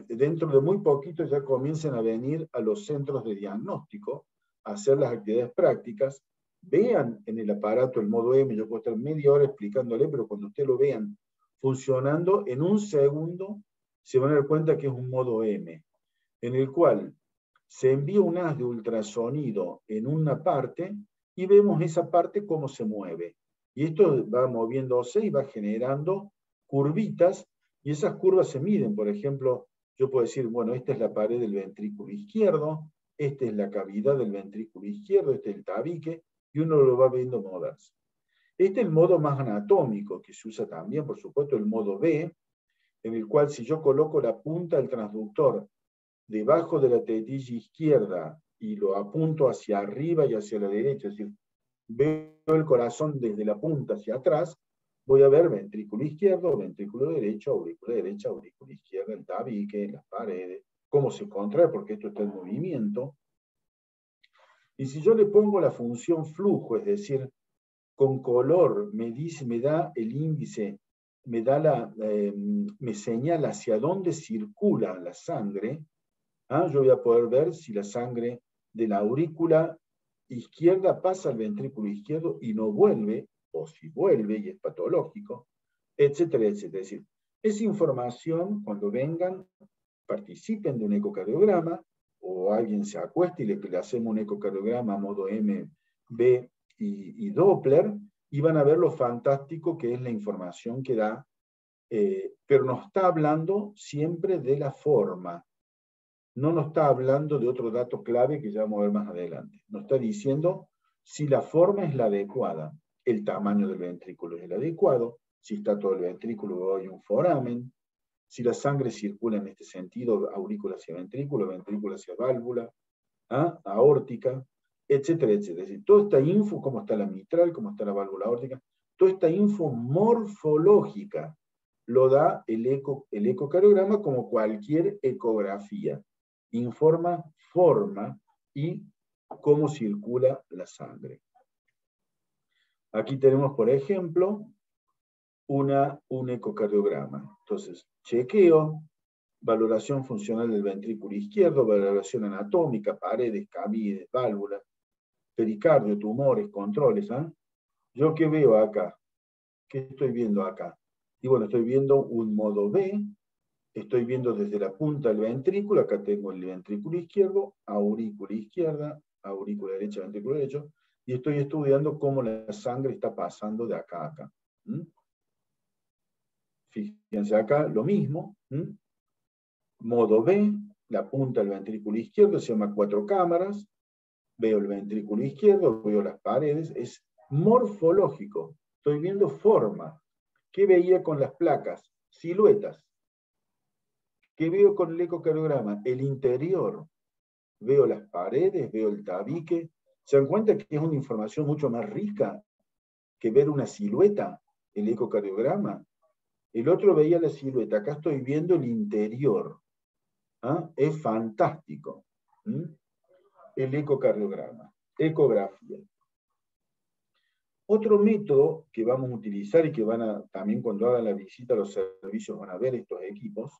dentro de muy poquito ya comiencen a venir a los centros de diagnóstico a hacer las actividades prácticas. Vean en el aparato el modo M, yo puedo estar media hora explicándole, pero cuando ustedes lo vean funcionando, en un segundo se van a dar cuenta que es un modo M, en el cual se envía un haz de ultrasonido en una parte y vemos esa parte cómo se mueve. Y esto va moviéndose y va generando curvitas, y esas curvas se miden. Por ejemplo, yo puedo decir, bueno, esta es la pared del ventrículo izquierdo, esta es la cavidad del ventrículo izquierdo, este es el tabique, y uno lo va viendo moverse. Este es el modo más anatómico que se usa también, por supuesto, el modo B, en el cual si yo coloco la punta del transductor debajo de la tetilla izquierda y lo apunto hacia arriba y hacia la derecha, es decir, veo el corazón desde la punta hacia atrás, voy a ver ventrículo izquierdo, ventrículo derecho, aurícula izquierda, el tabique, las paredes, cómo se contrae, porque esto está en movimiento. Y si yo le pongo la función flujo, es decir, con color me da el índice, me señala hacia dónde circula la sangre, yo voy a poder ver si la sangre de la aurícula izquierda pasa al ventrículo izquierdo y no vuelve, o si vuelve y es patológico, etcétera, etcétera. Es decir, esa información, cuando vengan, participen de un ecocardiograma, o alguien se acueste y le hacemos un ecocardiograma a modo M, B y Doppler, y van a ver lo fantástico que es la información que da, pero nos está hablando siempre de la forma. No nos está hablando de otro dato clave que ya vamos a ver más adelante. Nos está diciendo si la forma es la adecuada, el tamaño del ventrículo es el adecuado, si está todo el ventrículo o hay un foramen, si la sangre circula en este sentido, aurícula hacia ventrículo, ventrículo hacia válvula, aórtica, etcétera, etcétera. Es decir, toda esta info, cómo está la mitral, cómo está la válvula aórtica, toda esta info morfológica lo da el ecocardiograma como cualquier ecografía. Informa forma y cómo circula la sangre. Aquí tenemos, por ejemplo, un ecocardiograma. Entonces, chequeo, valoración funcional del ventrículo izquierdo, valoración anatómica, paredes, cavidades, válvulas, pericardio, tumores, controles. ¿Yo qué veo acá? ¿Qué estoy viendo acá? Y bueno, estoy viendo un modo B, estoy viendo desde la punta del ventrículo, acá tengo el ventrículo izquierdo, aurícula izquierda, aurícula derecha, ventrículo derecho, y estoy estudiando cómo la sangre está pasando de acá a acá. Fíjense acá, lo mismo. Modo B, la punta del ventrículo izquierdo, se llama 4 cámaras, veo el ventrículo izquierdo, veo las paredes, es morfológico, estoy viendo forma. ¿Qué veía con las placas? Siluetas. ¿Qué veo con el ecocardiograma? El interior. Veo las paredes, veo el tabique. ¿Se dan cuenta que es una información mucho más rica que ver una silueta, el ecocardiograma? El otro veía la silueta, acá estoy viendo el interior. Es fantástico. El ecocardiograma, ecografía. Otro método que vamos a utilizar y que también cuando hagan la visita a los servicios van a ver estos equipos,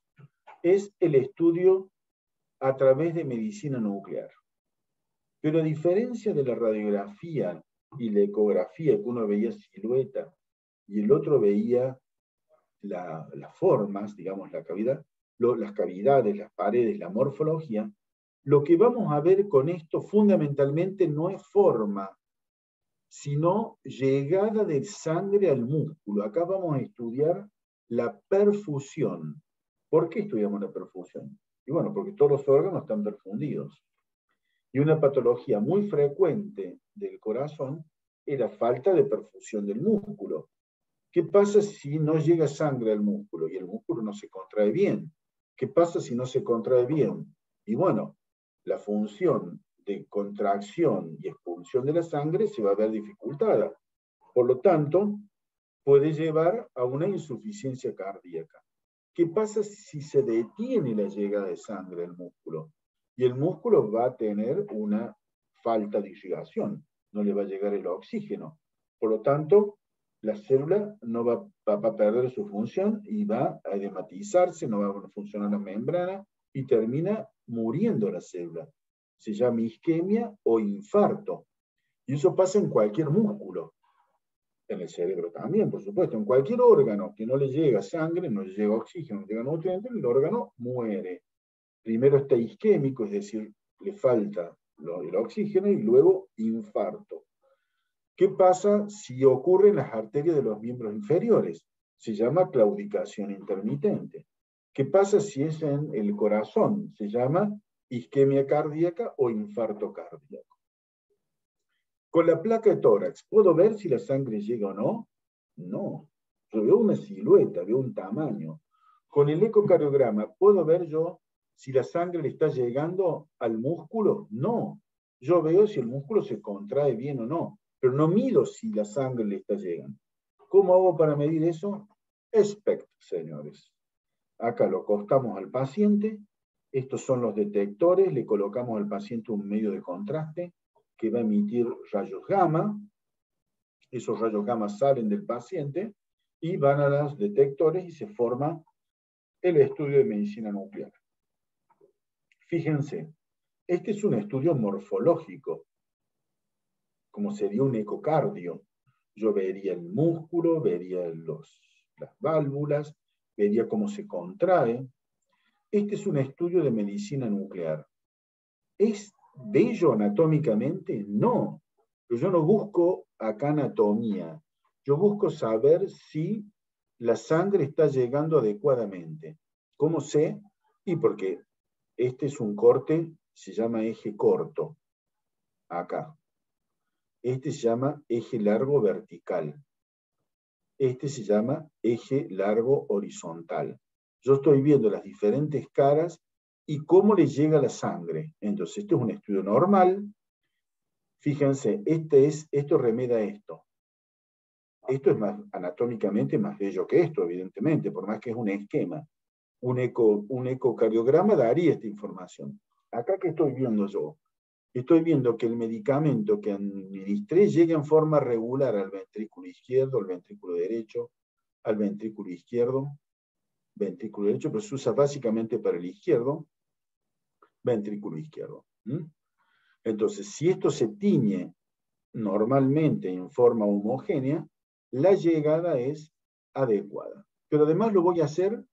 es el estudio a través de medicina nuclear. Pero a diferencia de la radiografía y la ecografía, que uno veía silueta y el otro veía las formas, digamos, la cavidad, las cavidades, las paredes, la morfología, lo que vamos a ver con esto fundamentalmente no es forma, sino llegada de sangre al músculo. Acá vamos a estudiar la perfusión. ¿Por qué estudiamos la perfusión? Y bueno, porque todos los órganos están perfundidos. Y una patología muy frecuente del corazón es la falta de perfusión del músculo. ¿Qué pasa si no llega sangre al músculo y el músculo no se contrae bien? ¿Qué pasa si no se contrae bien? Y bueno, la función de contracción y expulsión de la sangre se va a ver dificultada. Por lo tanto, puede llevar a una insuficiencia cardíaca. ¿Qué pasa si se detiene la llegada de sangre al músculo? Y el músculo va a tener una falta de irrigación, no le va a llegar el oxígeno. Por lo tanto, la célula no va a perder su función y va a edematizarse, no va a funcionar la membrana y termina muriendo la célula. Se llama isquemia o infarto. Y eso pasa en cualquier músculo. En el cerebro también, por supuesto. En cualquier órgano que no le llega sangre, no le llega oxígeno, no le llega nutrientes, el órgano muere. Primero está isquémico, es decir, le falta el oxígeno, y luego infarto. ¿Qué pasa si ocurre en las arterias de los miembros inferiores? Se llama claudicación intermitente. ¿Qué pasa si es en el corazón? Se llama isquemia cardíaca o infarto cardíaco. Con la placa de tórax, ¿puedo ver si la sangre llega o no? No. Yo veo una silueta, veo un tamaño. Con el ecocardiograma, ¿puedo ver yo si la sangre le está llegando al músculo? No. Yo veo si el músculo se contrae bien o no, pero no mido si la sangre le está llegando. ¿Cómo hago para medir eso? SPECT, señores. Acá lo acostamos al paciente. Estos son los detectores. Le colocamos al paciente un medio de contraste que va a emitir rayos gamma. Esos rayos gamma salen del paciente y van a los detectores y se forma el estudio de medicina nuclear. Fíjense, este es un estudio morfológico, como sería un ecocardio. Yo vería el músculo, vería las válvulas, vería cómo se contrae. Este es un estudio de medicina nuclear. ¿Es bello anatómicamente? No. Pero yo no busco acá anatomía. Yo busco saber si la sangre está llegando adecuadamente. ¿Cómo sé? Y porque este es un corte, se llama eje corto. Acá. Este se llama eje largo vertical. Este se llama eje largo horizontal. Yo estoy viendo las diferentes caras y cómo le llega la sangre. Entonces, este es un estudio normal. Fíjense, esto remeda esto. Esto es más anatómicamente más bello que esto, evidentemente, por más que es un esquema. Un ecocardiograma daría esta información. Acá, ¿qué estoy viendo yo? Estoy viendo que el medicamento que administré llega en forma regular al ventrículo izquierdo, al ventrículo derecho, al ventrículo izquierdo, ventrículo derecho, pero se usa básicamente para el izquierdo, ventrículo izquierdo. Entonces, si esto se tiñe normalmente en forma homogénea, la llegada es adecuada. Pero además lo voy a hacer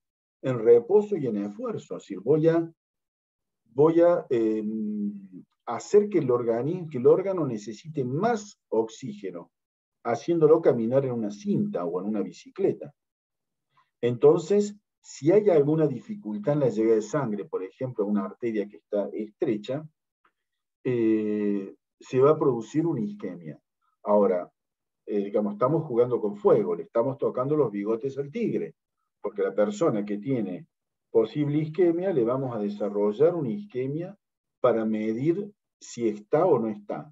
en reposo y en esfuerzo, es decir, voy a hacer que el órgano necesite más oxígeno, haciéndolo caminar en una cinta o en una bicicleta. Entonces, si hay alguna dificultad en la llegada de sangre, por ejemplo, una arteria que está estrecha, se va a producir una isquemia. Ahora, digamos, estamos jugando con fuego, le estamos tocando los bigotes al tigre, porque la persona que tiene posible isquemia, le vamos a desarrollar una isquemia para medir si está o no está.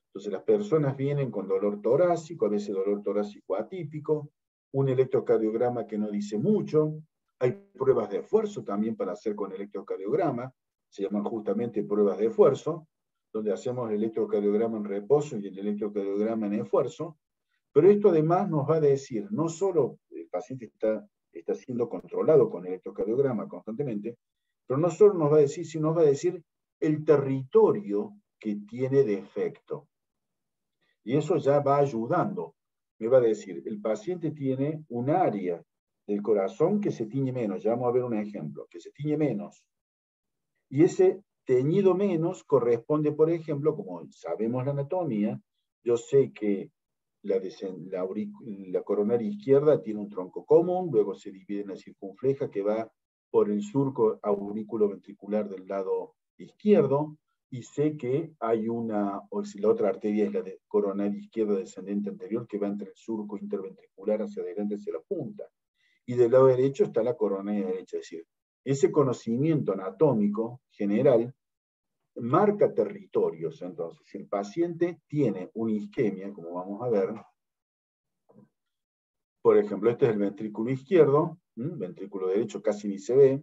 Entonces las personas vienen con dolor torácico, a veces dolor torácico atípico, un electrocardiograma que no dice mucho, hay pruebas de esfuerzo también para hacer con electrocardiograma, se llaman justamente pruebas de esfuerzo, donde hacemos el electrocardiograma en reposo y el electrocardiograma en esfuerzo, pero esto además nos va a decir, no solo el paciente está siendo controlado con electrocardiograma constantemente, pero no solo nos va a decir, sino nos va a decir el territorio que tiene defecto. Y eso ya va ayudando. Me va a decir, el paciente tiene un área del corazón que se tiñe menos, ya vamos a ver un ejemplo, que se tiñe menos. Y ese teñido menos corresponde, por ejemplo, como sabemos la anatomía, yo sé que la coronaria izquierda tiene un tronco común, luego se divide en la circunfleja que va por el surco auriculoventricular del lado izquierdo, y sé que hay o si la otra arteria es la de coronaria izquierda descendente anterior, que va entre el surco interventricular hacia adelante, hacia la punta. Y del lado derecho está la coronaria derecha, es decir, ese conocimiento anatómico general marca territorios. Entonces, si el paciente tiene una isquemia, como vamos a ver, por ejemplo, este es el ventrículo izquierdo, ventrículo derecho casi ni se ve,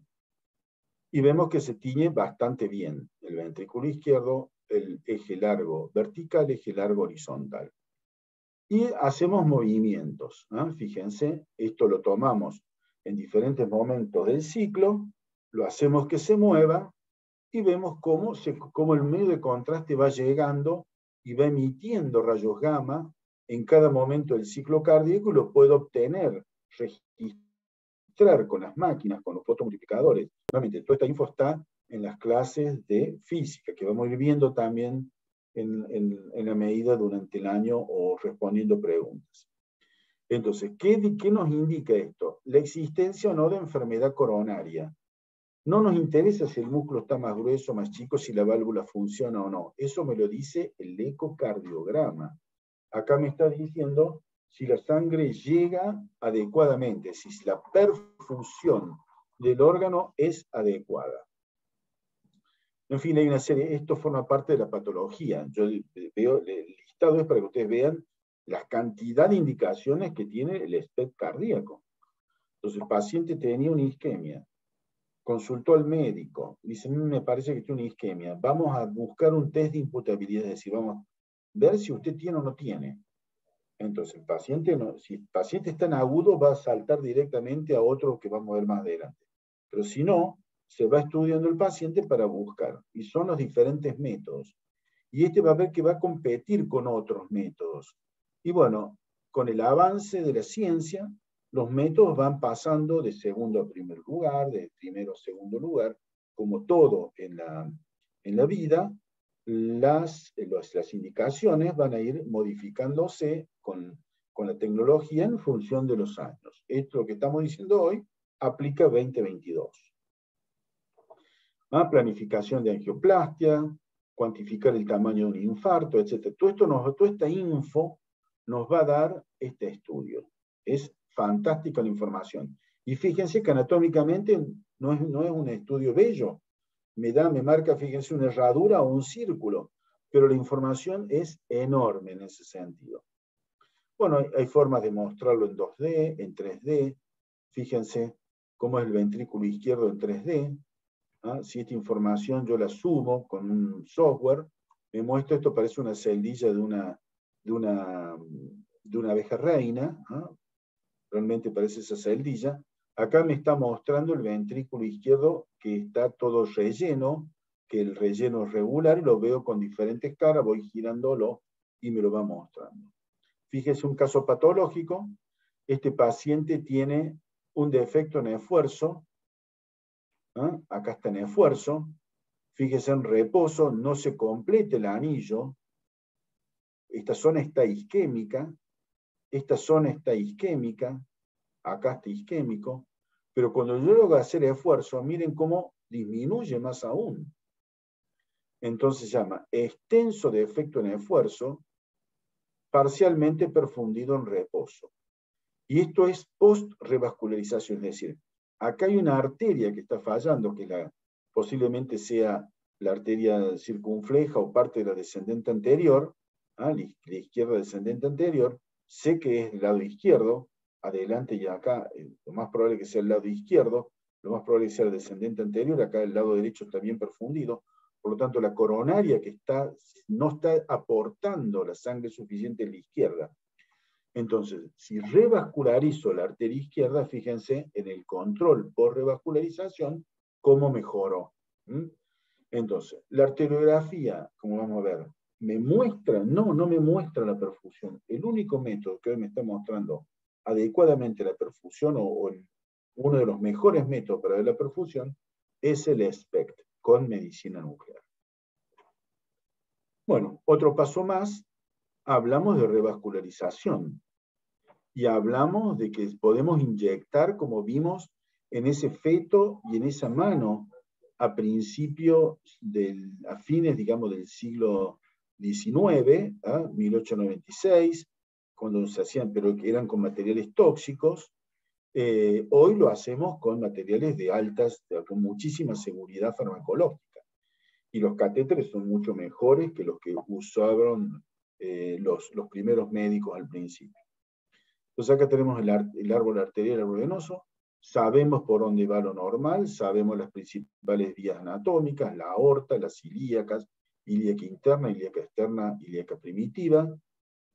y vemos que se tiñe bastante bien el ventrículo izquierdo, el eje largo vertical, eje largo horizontal. Y hacemos movimientos. Fíjense, esto lo tomamos en diferentes momentos del ciclo, lo hacemos que se mueva, y vemos cómo el medio de contraste va llegando y va emitiendo rayos gamma en cada momento del ciclo cardíaco, y lo puedo obtener, registrar con las máquinas, con los fotomultiplicadores. Nuevamente, toda esta info está en las clases de física, que vamos a ir viendo también en la medida durante el año o respondiendo preguntas. Entonces, ¿qué nos indica esto? La existencia o no de enfermedad coronaria. No nos interesa si el músculo está más grueso o más chico, si la válvula funciona o no. Eso me lo dice el ecocardiograma. Acá me está diciendo si la sangre llega adecuadamente, si la perfusión del órgano es adecuada. En fin, hay una serie, esto forma parte de la patología. Yo veo, el listado es para que ustedes vean la cantidad de indicaciones que tiene el SPECT cardíaco. Entonces, el paciente tenía una isquemia, consultó al médico, dice, me parece que tiene una isquemia, vamos a buscar un test de imputabilidad, es decir, vamos a ver si usted tiene o no tiene. Entonces, si el paciente está en agudo, va a saltar directamente a otro que vamos a ver más adelante. Pero si no, se va estudiando el paciente para buscar, y son los diferentes métodos. Y este va a ver que va a competir con otros métodos. Y bueno, con el avance de la ciencia, los métodos van pasando de segundo a primer lugar, de primero a segundo lugar, como todo en la vida, las indicaciones van a ir modificándose con la tecnología en función de los años. Esto que estamos diciendo hoy aplica 2022. Planificación de angioplastia, cuantificar el tamaño de un infarto, etc. Toda esta info nos va a dar este estudio. Es fantástica la información. Y fíjense que anatómicamente no es un estudio bello. Me marca, fíjense, una herradura o un círculo, pero la información es enorme en ese sentido. Bueno, hay formas de mostrarlo en 2D, en 3D. Fíjense cómo es el ventrículo izquierdo en 3D. ¿Ah? Si esta información yo la subo con un software, me muestra, esto parece una celdilla de una abeja reina, ¿ah? Realmente parece esa celdilla. Acá me está mostrando el ventrículo izquierdo que está todo relleno, que el relleno es regular, y lo veo con diferentes caras, voy girándolo y me lo va mostrando. Fíjese un caso patológico, este paciente tiene un defecto en esfuerzo, ¿eh? Acá está en esfuerzo, fíjese en reposo, no se completa el anillo, esta zona está isquémica, esta zona está isquémica, acá está isquémico, pero cuando yo logro hacer esfuerzo, miren cómo disminuye más aún. Entonces se llama extenso defecto en esfuerzo, parcialmente perfundido en reposo. Y esto es post-revascularización, es decir, acá hay una arteria que está fallando, que posiblemente sea la arteria circunfleja o parte de la descendente anterior, la izquierda descendente anterior, sé que es del lado izquierdo, adelante y acá, lo más probable que sea el lado izquierdo, lo más probable que sea el descendente anterior, acá el lado derecho está bien perfundido, por lo tanto la coronaria que no está aportando la sangre suficiente en la izquierda. Entonces, si revascularizo la arteria izquierda, fíjense en el control por revascularización, cómo mejoró. Entonces, la arteriografía, como vamos a ver, ¿me muestra? No me muestra la perfusión. El único método que hoy me está mostrando adecuadamente la perfusión, o uno de los mejores métodos para ver la perfusión, es el SPECT, con medicina nuclear. Bueno, otro paso más, hablamos de revascularización. Y hablamos de que podemos inyectar, como vimos, en ese feto y en esa mano a fines, digamos, del siglo XIX, 1896, cuando se hacían, pero que eran con materiales tóxicos. Hoy lo hacemos con materiales con muchísima seguridad farmacológica. Y los catéteres son mucho mejores que los que usaron los primeros médicos al principio. Entonces acá tenemos el árbol arterial, el árbol venoso, sabemos por dónde va lo normal, sabemos las principales vías anatómicas, la aorta, las ilíacas, ilíaca interna, ilíaca externa, ilíaca primitiva,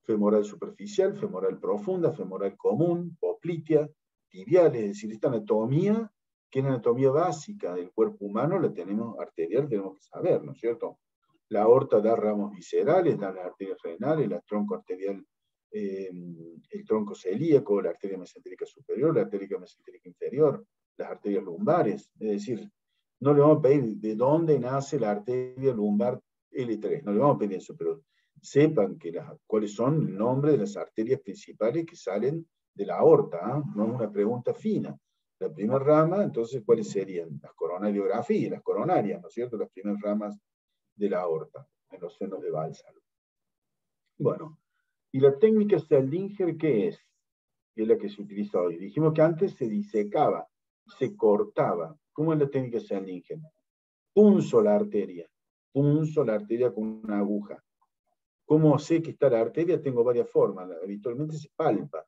femoral superficial, femoral profunda, femoral común, poplitea, tibial, es decir, esta anatomía, que es la anatomía básica del cuerpo humano, la tenemos arterial, tenemos que saber, ¿no es cierto? La aorta da ramos viscerales, da las arterias renales, la tronco arterial, el tronco celíaco, la arteria mesentérica superior, la arteria mesentérica inferior, las arterias lumbares. Es decir, no le vamos a pedir de dónde nace la arteria lumbar L3, no le vamos a pedir eso, pero sepan cuáles son el nombre de las arterias principales que salen de la aorta, ¿eh? No es una pregunta fina. La primera rama, entonces, ¿cuáles serían? Las coronariografías, las coronarias, ¿no es cierto? Las primeras ramas de la aorta, en los senos de Balsalo. Bueno, ¿y la técnica Seldinger qué es? Que es la que se utiliza hoy. Dijimos que antes se disecaba, se cortaba. ¿Cómo es la técnica Seldinger? Punzo la arteria con una aguja. ¿Cómo sé que está la arteria? Tengo varias formas. Habitualmente se palpa.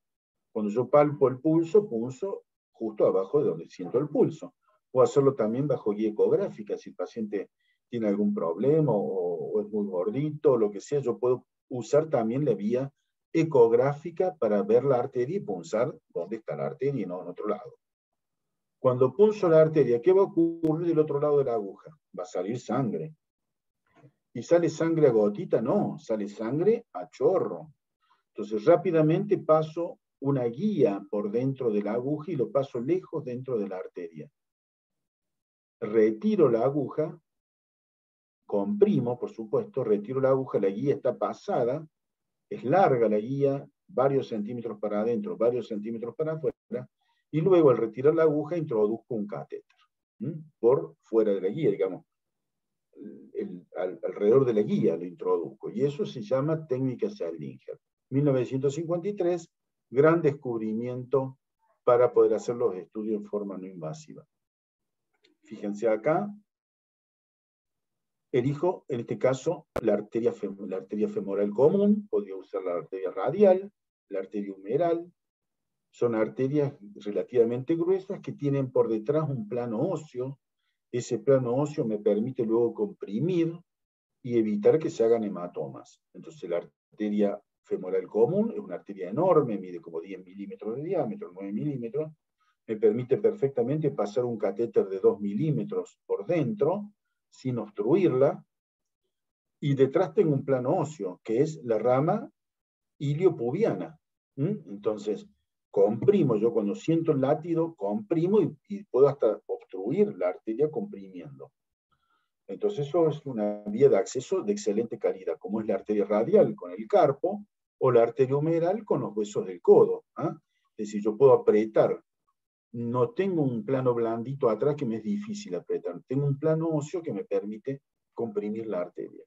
Cuando yo palpo el pulso, punzo justo abajo de donde siento el pulso. Puedo hacerlo también bajo guía ecográfica. Si el paciente tiene algún problema o es muy gordito, o lo que sea, yo puedo usar también la vía ecográfica para ver la arteria y punzar dónde está la arteria y no en otro lado. Cuando punzo la arteria, ¿qué va a ocurrir del otro lado de la aguja? Va a salir sangre. ¿Y sale sangre a gotita? No, sale sangre a chorro. Entonces rápidamente paso una guía por dentro de la aguja y lo paso lejos dentro de la arteria. Retiro la aguja, comprimo, por supuesto, retiro la aguja, la guía está pasada, es larga la guía, varios centímetros para adentro, varios centímetros para afuera, y luego al retirar la aguja introduzco un catéter, por fuera de la guía, digamos, alrededor de la guía lo introduzco, y eso se llama técnica Seldinger. 1953, gran descubrimiento para poder hacer los estudios en forma no invasiva. Fíjense acá, elijo, en este caso, la arteria femoral común, podría usar la arteria radial, la arteria humeral. Son arterias relativamente gruesas que tienen por detrás un plano óseo. Ese plano óseo me permite luego comprimir y evitar que se hagan hematomas. Entonces la arteria femoral común es una arteria enorme, mide como 10 milímetros de diámetro, 9 milímetros, me permite perfectamente pasar un catéter de 2 milímetros por dentro, sin obstruirla, y detrás tengo un plano óseo, que es la rama iliopubiana. Entonces, comprimo, yo cuando siento el latido, comprimo y puedo hasta obstruir la arteria comprimiendo. Entonces eso es una vía de acceso de excelente calidad, como es la arteria radial con el carpo, o la arteria humeral con los huesos del codo. Es decir, yo puedo apretar. No tengo un plano blandito atrás que me es difícil apretar. Tengo un plano óseo que me permite comprimir la arteria.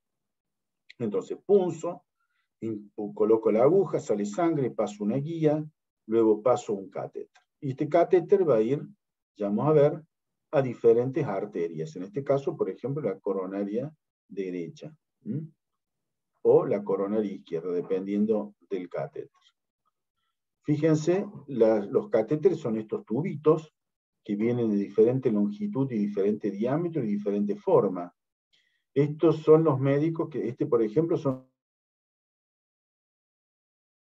Entonces punzo, coloco la aguja, sale sangre, paso una guía, luego paso un catéter. Y este catéter va a ir, ya vamos a ver, a diferentes arterias. En este caso, por ejemplo, la coronaria derecha, o la coronaria izquierda, dependiendo del catéter. Fíjense, los catéteres son estos tubitos que vienen de diferente longitud y diferente diámetro y diferente forma. Estos son los médicos que, por ejemplo, son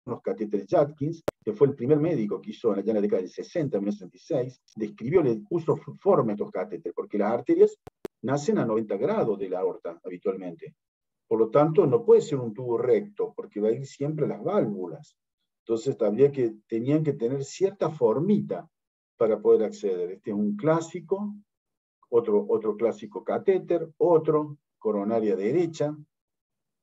los catéteres Judkins, que fue el primer médico que hizo allá en la década del 60, 1966, describió, le puso forma a estos catéteres, porque las arterias nacen a 90 grados de la aorta habitualmente. Por lo tanto, no puede ser un tubo recto, porque va a ir siempre a las válvulas. Entonces, tenían que tener cierta formita para poder acceder. Este es un clásico, otro clásico catéter, otro, coronaria derecha,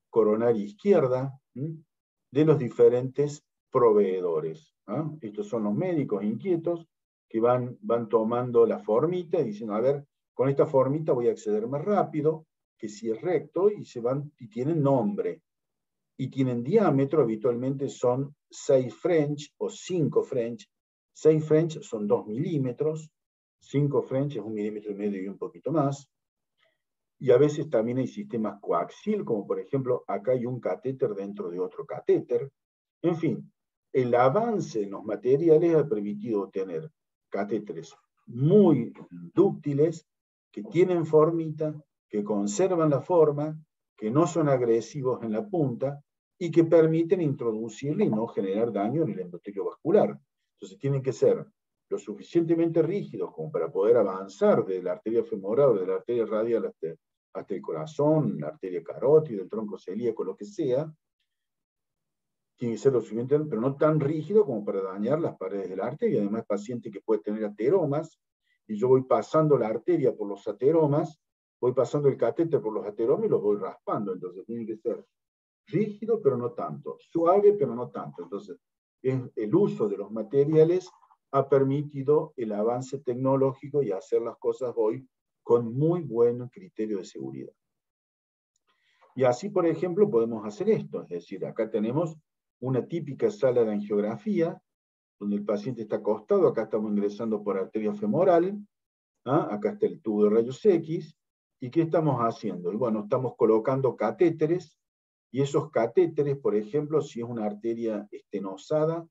coronaria izquierda, de los diferentes proveedores. Estos son los médicos inquietos que van tomando la formita y dicen, a ver, con esta formita voy a acceder más rápido, que si es recto, y tienen nombre. Y tienen diámetro, habitualmente son 6 French o 5 French. 6 French son 2 milímetros, 5 French es 1,5 milímetros y un poquito más. Y a veces también hay sistemas coaxial, como por ejemplo, acá hay un catéter dentro de otro catéter. En fin, el avance en los materiales ha permitido tener catéteres muy dúctiles, que tienen formita, que conservan la forma, que no son agresivos en la punta y que permiten introducirle y no generar daño en el endotelio vascular. Entonces tienen que ser lo suficientemente rígidos como para poder avanzar de la arteria femoral o de la arteria radial hasta el corazón, la arteria carótida, el tronco celíaco, lo que sea. Tiene que ser lo suficiente, pero no tan rígido como para dañar las paredes de la arteria. Además, paciente que puede tener ateromas, y yo voy pasando la arteria por los ateromas, voy pasando el catéter por los ateromas y los voy raspando. Entonces tiene que ser rígido, pero no tanto, suave, pero no tanto. Entonces, el uso de los materiales ha permitido el avance tecnológico y hacer las cosas hoy con muy buen criterio de seguridad. Y así, por ejemplo, podemos hacer esto. Es decir, acá tenemos una típica sala de angiografía, donde el paciente está acostado, acá estamos ingresando por arteria femoral, acá está el tubo de rayos X, ¿y qué estamos haciendo? Y bueno, estamos colocando catéteres, y esos catéteres, por ejemplo, si es una arteria estenosada,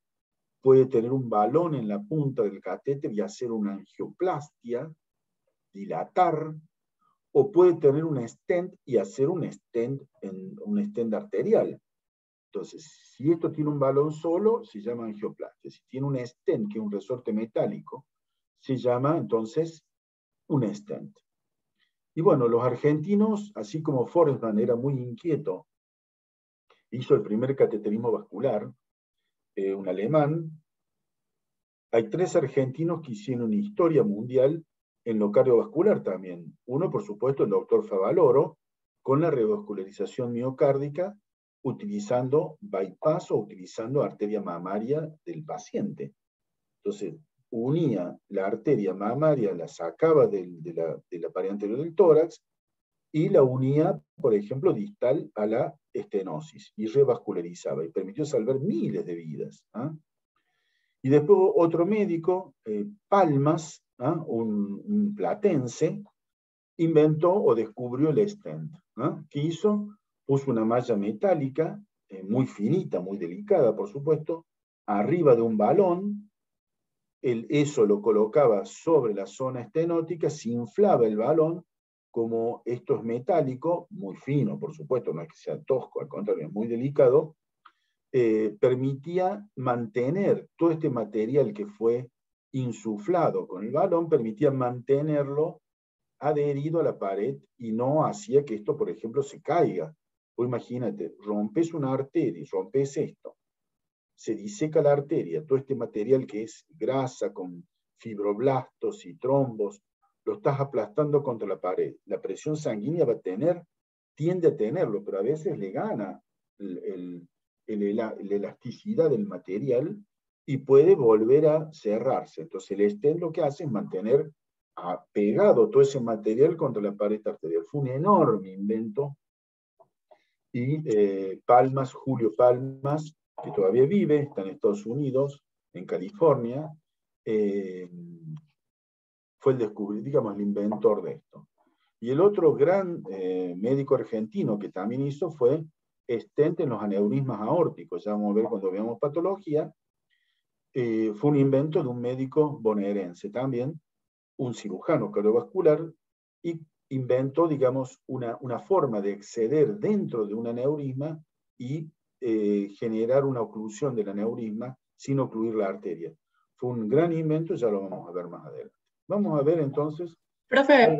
puede tener un balón en la punta del catéter y hacer una angioplastia, dilatar, o puede tener un stent y hacer un stent arterial. Entonces, si esto tiene un balón solo, se llama angioplastia. Si tiene un stent, que es un resorte metálico, se llama entonces un stent. Y bueno, los argentinos, así como Forsman era muy inquieto, hizo el primer cateterismo vascular, un alemán. Hay 3 argentinos que hicieron una historia mundial en lo cardiovascular también. Uno, por supuesto, el doctor Favaloro, con la revascularización miocárdica, utilizando bypass o utilizando arteria mamaria del paciente. Entonces, unía la arteria mamaria, la sacaba de la pared anterior del tórax y la unía, por ejemplo, distal a la estenosis y revascularizaba y permitió salvar miles de vidas. Y después otro médico, Palmas, un platense, inventó o descubrió el stent. ¿Qué hizo? Puso una malla metálica, muy finita, muy delicada, por supuesto, arriba de un balón. Eso lo colocaba sobre la zona estenótica, se inflaba el balón, como esto es metálico, muy fino, por supuesto, no es que sea tosco, al contrario, es muy delicado, permitía mantener todo este material que fue insuflado con el balón, permitía mantenerlo adherido a la pared y no hacía que esto, por ejemplo, se caiga. O imagínate, rompes una arteria, rompes esto, se diseca la arteria, todo este material que es grasa con fibroblastos y trombos, lo estás aplastando contra la pared. La presión sanguínea tiende a tenerlo, pero a veces le gana la elasticidad del material y puede volver a cerrarse. Entonces el stent lo que hace es mantener pegado todo ese material contra la pared arterial. Fue un enorme invento y Julio Palmas, que todavía vive, está en Estados Unidos, en California, fue el inventor de esto. Y el otro gran médico argentino que también hizo fue stent en los aneurismas aórticos, ya vamos a ver cuando veamos patología. Fue un invento de un médico bonaerense también, un cirujano cardiovascular, y inventó, digamos, una forma de acceder dentro de un aneurisma y generar una oclusión del aneurisma sin ocluir la arteria. Fue un gran invento, ya lo vamos a ver más adelante. Vamos a ver entonces. Profe,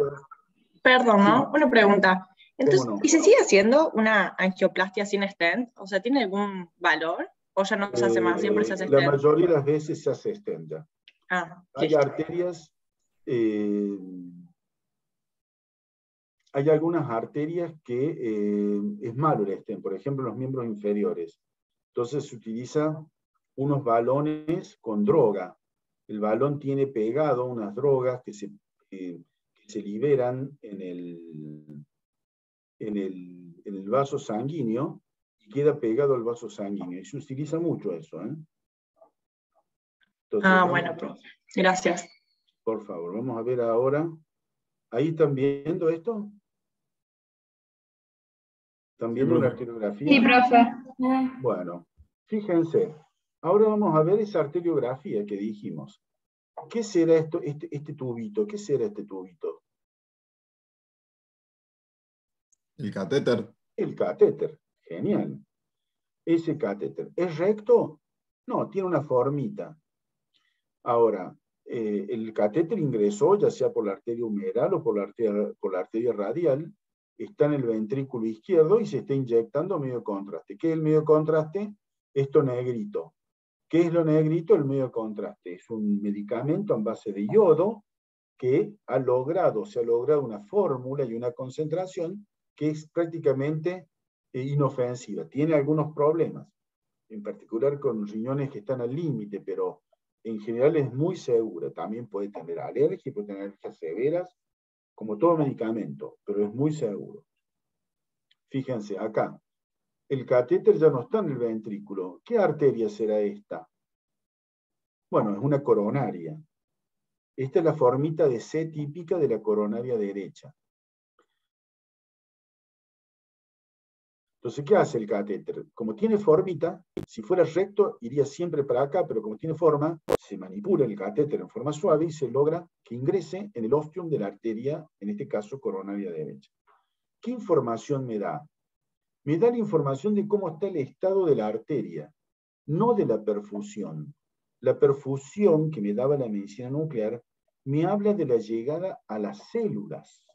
perdón, ¿no? Sí. Una pregunta. Entonces, No? ¿y se sigue haciendo una angioplastia sin stent? O sea, ¿tiene algún valor? ¿O ya no se hace más? Siempre se hace La stent. mayoría de las veces se hace stent ya. Hay Listo. arterias, hay algunas arterias que es malo el stent, por ejemplo, los miembros inferiores. Entonces se utiliza unos balones con droga. El balón tiene pegado unas drogas que se liberan en el vaso sanguíneo y queda pegado al vaso sanguíneo. Y se utiliza mucho eso. Entonces, Bueno, profe. Gracias. Por favor, vamos a ver ahora. ¿Ahí están viendo esto? ¿Están viendo una arteriografía? Sí, profe. Bueno, fíjense. Ahora vamos a ver esa arteriografía que dijimos. ¿Qué será esto, este tubito? ¿Qué será este tubito? El catéter. El catéter. Genial. Ese catéter. ¿Es recto? No, tiene una formita. Ahora, el catéter ingresó ya sea por la arteria humeral o por la arteria radial, está en el ventrículo izquierdo y se está inyectando medio contraste. ¿Qué es el medio contraste? Esto negrito. ¿Qué es lo negrito? El medio contraste. Es un medicamento en base de yodo que se ha logrado una fórmula y una concentración que es prácticamente inofensiva. Tiene algunos problemas, en particular con riñones que están al límite, pero en general es muy segura. También puede tener alergia, puede tener alergias severas, como todo medicamento, pero es muy seguro. Fíjense, acá, el catéter ya no está en el ventrículo. ¿Qué arteria será esta? Bueno, es una coronaria. Esta es la formita de C típica de la coronaria derecha. Entonces, ¿qué hace el catéter? Como tiene formita, si fuera recto, iría siempre para acá, pero como tiene forma, se manipula el catéter en forma suave y se logra que ingrese en el ostium de la arteria, en este caso coronaria derecha. ¿Qué información me da? Me da la información de cómo está el estado de la arteria, no de la perfusión. La perfusión que me daba la medicina nuclear me habla de la llegada a las células.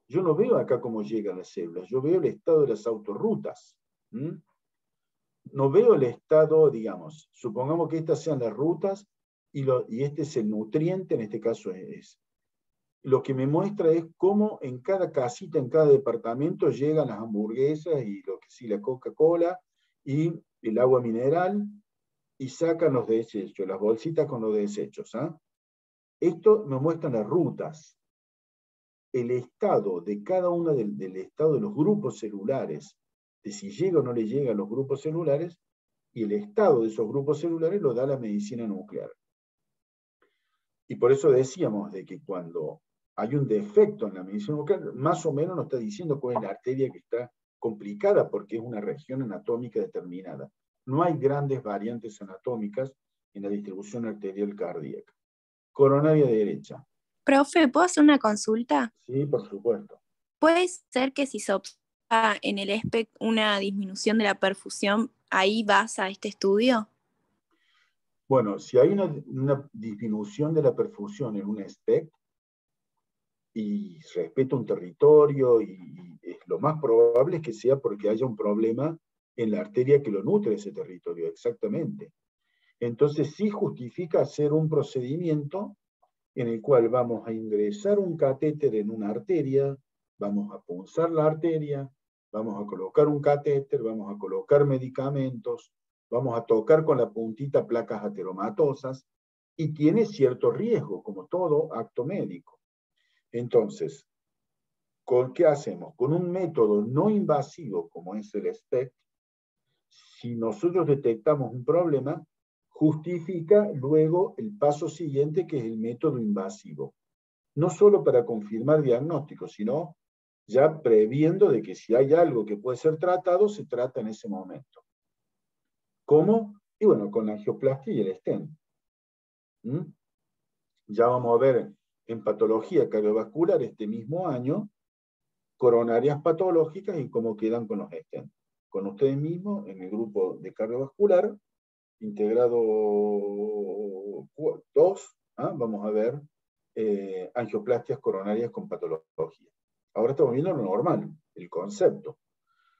Yo no veo acá cómo llegan las células, yo veo el estado de las autorrutas. No veo el estado, digamos, supongamos que estas sean las rutas y este es el nutriente, en este caso es. Lo que me muestra es cómo en cada casita, en cada departamento llegan las hamburguesas y la Coca-Cola y el agua mineral y sacan los desechos, las bolsitas con los desechos. Esto me muestra las rutas. El estado de cada una del estado de los grupos celulares, de si llega o no le llega a los grupos celulares, y el estado de esos grupos celulares lo da la medicina nuclear. Y por eso decíamos de que cuando hay un defecto en la medicina nuclear, más o menos nos está diciendo cuál es la arteria que está complicada porque es una región anatómica determinada. No hay grandes variantes anatómicas en la distribución arterial cardíaca. Coronaria derecha. Profe, ¿puedo hacer una consulta? Sí, por supuesto. ¿Puede ser que si se observa en el SPECT una disminución de la perfusión, ahí vas a este estudio? Bueno, si hay una disminución de la perfusión en un SPECT y respeta un territorio, y lo más probable es que sea porque haya un problema en la arteria que lo nutre ese territorio, exactamente. Entonces sí justifica hacer un procedimiento en el cual vamos a ingresar un catéter en una arteria, vamos a punzar la arteria, vamos a colocar un catéter, vamos a colocar medicamentos, vamos a tocar con la puntita placas ateromatosas, y tiene cierto riesgo, como todo acto médico. Entonces, ¿qué hacemos? Con un método no invasivo como es el SPECT, si nosotros detectamos un problema, justifica luego el paso siguiente, que es el método invasivo. No solo para confirmar diagnóstico, sino ya previendo de que si hay algo que puede ser tratado, se trata en ese momento. ¿Cómo? Y bueno, con la angioplastia y el stent. Ya vamos a ver en patología cardiovascular este mismo año coronarias patológicas y cómo quedan con los stents. Con ustedes mismos, en el grupo de cardiovascular, integrado 2, vamos a ver angioplastias coronarias con patología. Ahora estamos viendo lo normal, el concepto.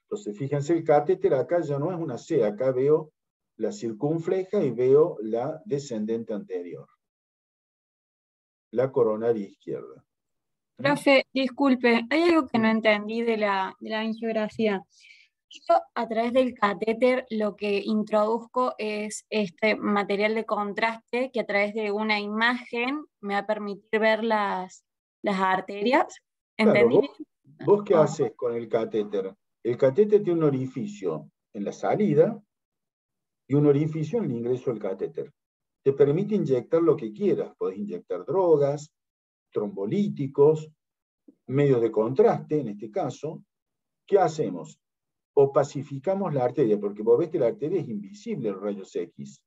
Entonces, fíjense, el catéter acá ya no es una C, acá veo la circunfleja y veo la descendente anterior. La coronaria izquierda. Profe, disculpe, hay algo que no entendí de la angiografía. Yo a través del catéter lo que introduzco es este material de contraste que a través de una imagen me va a permitir ver las arterias. ¿Entendí? Claro, ¿vos qué haces con el catéter? El catéter tiene un orificio en la salida y un orificio en el ingreso del catéter. Te permite inyectar lo que quieras. Podés inyectar drogas, trombolíticos, medios de contraste, en este caso. ¿Qué hacemos? Opacificamos la arteria, porque vos ves que la arteria es invisible en los rayos X.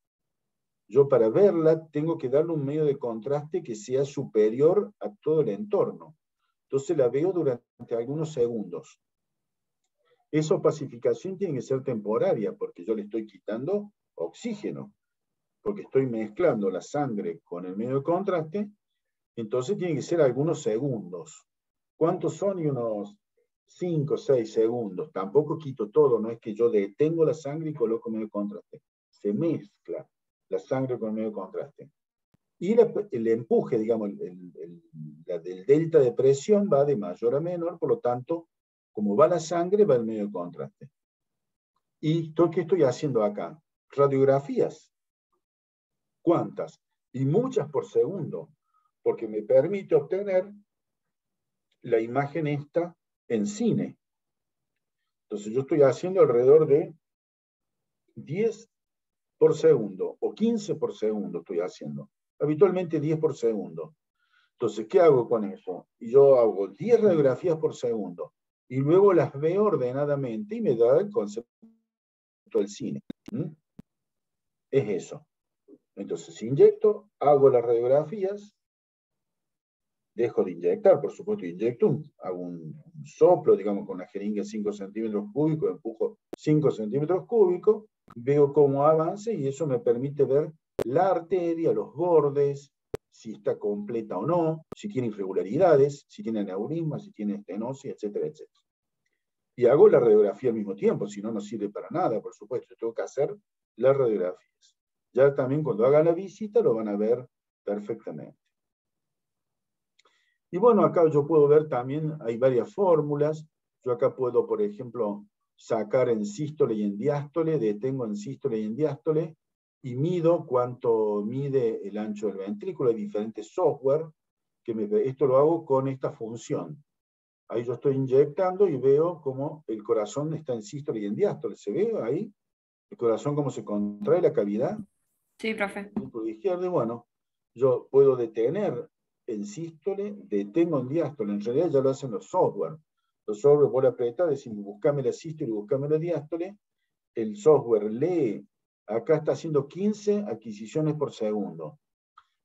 Yo para verla tengo que darle un medio de contraste que sea superior a todo el entorno. Entonces la veo durante algunos segundos. Esa opacificación tiene que ser temporaria, porque yo le estoy quitando oxígeno, porque estoy mezclando la sangre con el medio de contraste, entonces tiene que ser algunos segundos. ¿Cuántos son? Y unos 5 o 6 segundos. Tampoco quito todo, no es que yo detengo la sangre y coloco medio de contraste. Se mezcla la sangre con el medio de contraste. Y el empuje, digamos, del delta de presión va de mayor a menor, por lo tanto, como va la sangre, va el medio de contraste. ¿Y qué estoy haciendo acá? Radiografías. ¿Cuántas? Y muchas por segundo, porque me permite obtener la imagen esta en cine. Entonces yo estoy haciendo alrededor de 10 por segundo o 15 por segundo estoy haciendo. Habitualmente 10 por segundo. Entonces, ¿qué hago con eso? Yo hago 10 radiografías por segundo y luego las veo ordenadamente y me da el concepto del cine. Es eso. Entonces, inyecto, hago las radiografías, dejo de inyectar, por supuesto, inyecto, hago un soplo, digamos, con una jeringa de 5 centímetros cúbicos, empujo 5 centímetros cúbicos, veo cómo avanza y eso me permite ver la arteria, los bordes, si está completa o no, si tiene irregularidades, si tiene aneurisma, si tiene estenosis, etcétera, etcétera. Y hago la radiografía al mismo tiempo, si no, no sirve para nada, por supuesto, tengo que hacer las radiografías. Ya también cuando haga la visita lo van a ver perfectamente. Y bueno, acá yo puedo ver también, hay varias fórmulas. Yo acá puedo, por ejemplo, sacar en sístole y en diástole, detengo en sístole y en diástole, y mido cuánto mide el ancho del ventrículo. Hay diferentes software, esto lo hago con esta función. Ahí yo estoy inyectando y veo cómo el corazón está en sístole y en diástole. ¿Se ve ahí? el corazón cómo se contrae, la cavidad. Sí, profe. Por la izquierda, y bueno, yo puedo detener en sístole, detengo en diástole. En realidad ya lo hacen los software. Los software vos le apretás, decís, buscame la sístole y buscame la diástole. El software lee, acá está haciendo 15 adquisiciones por segundo.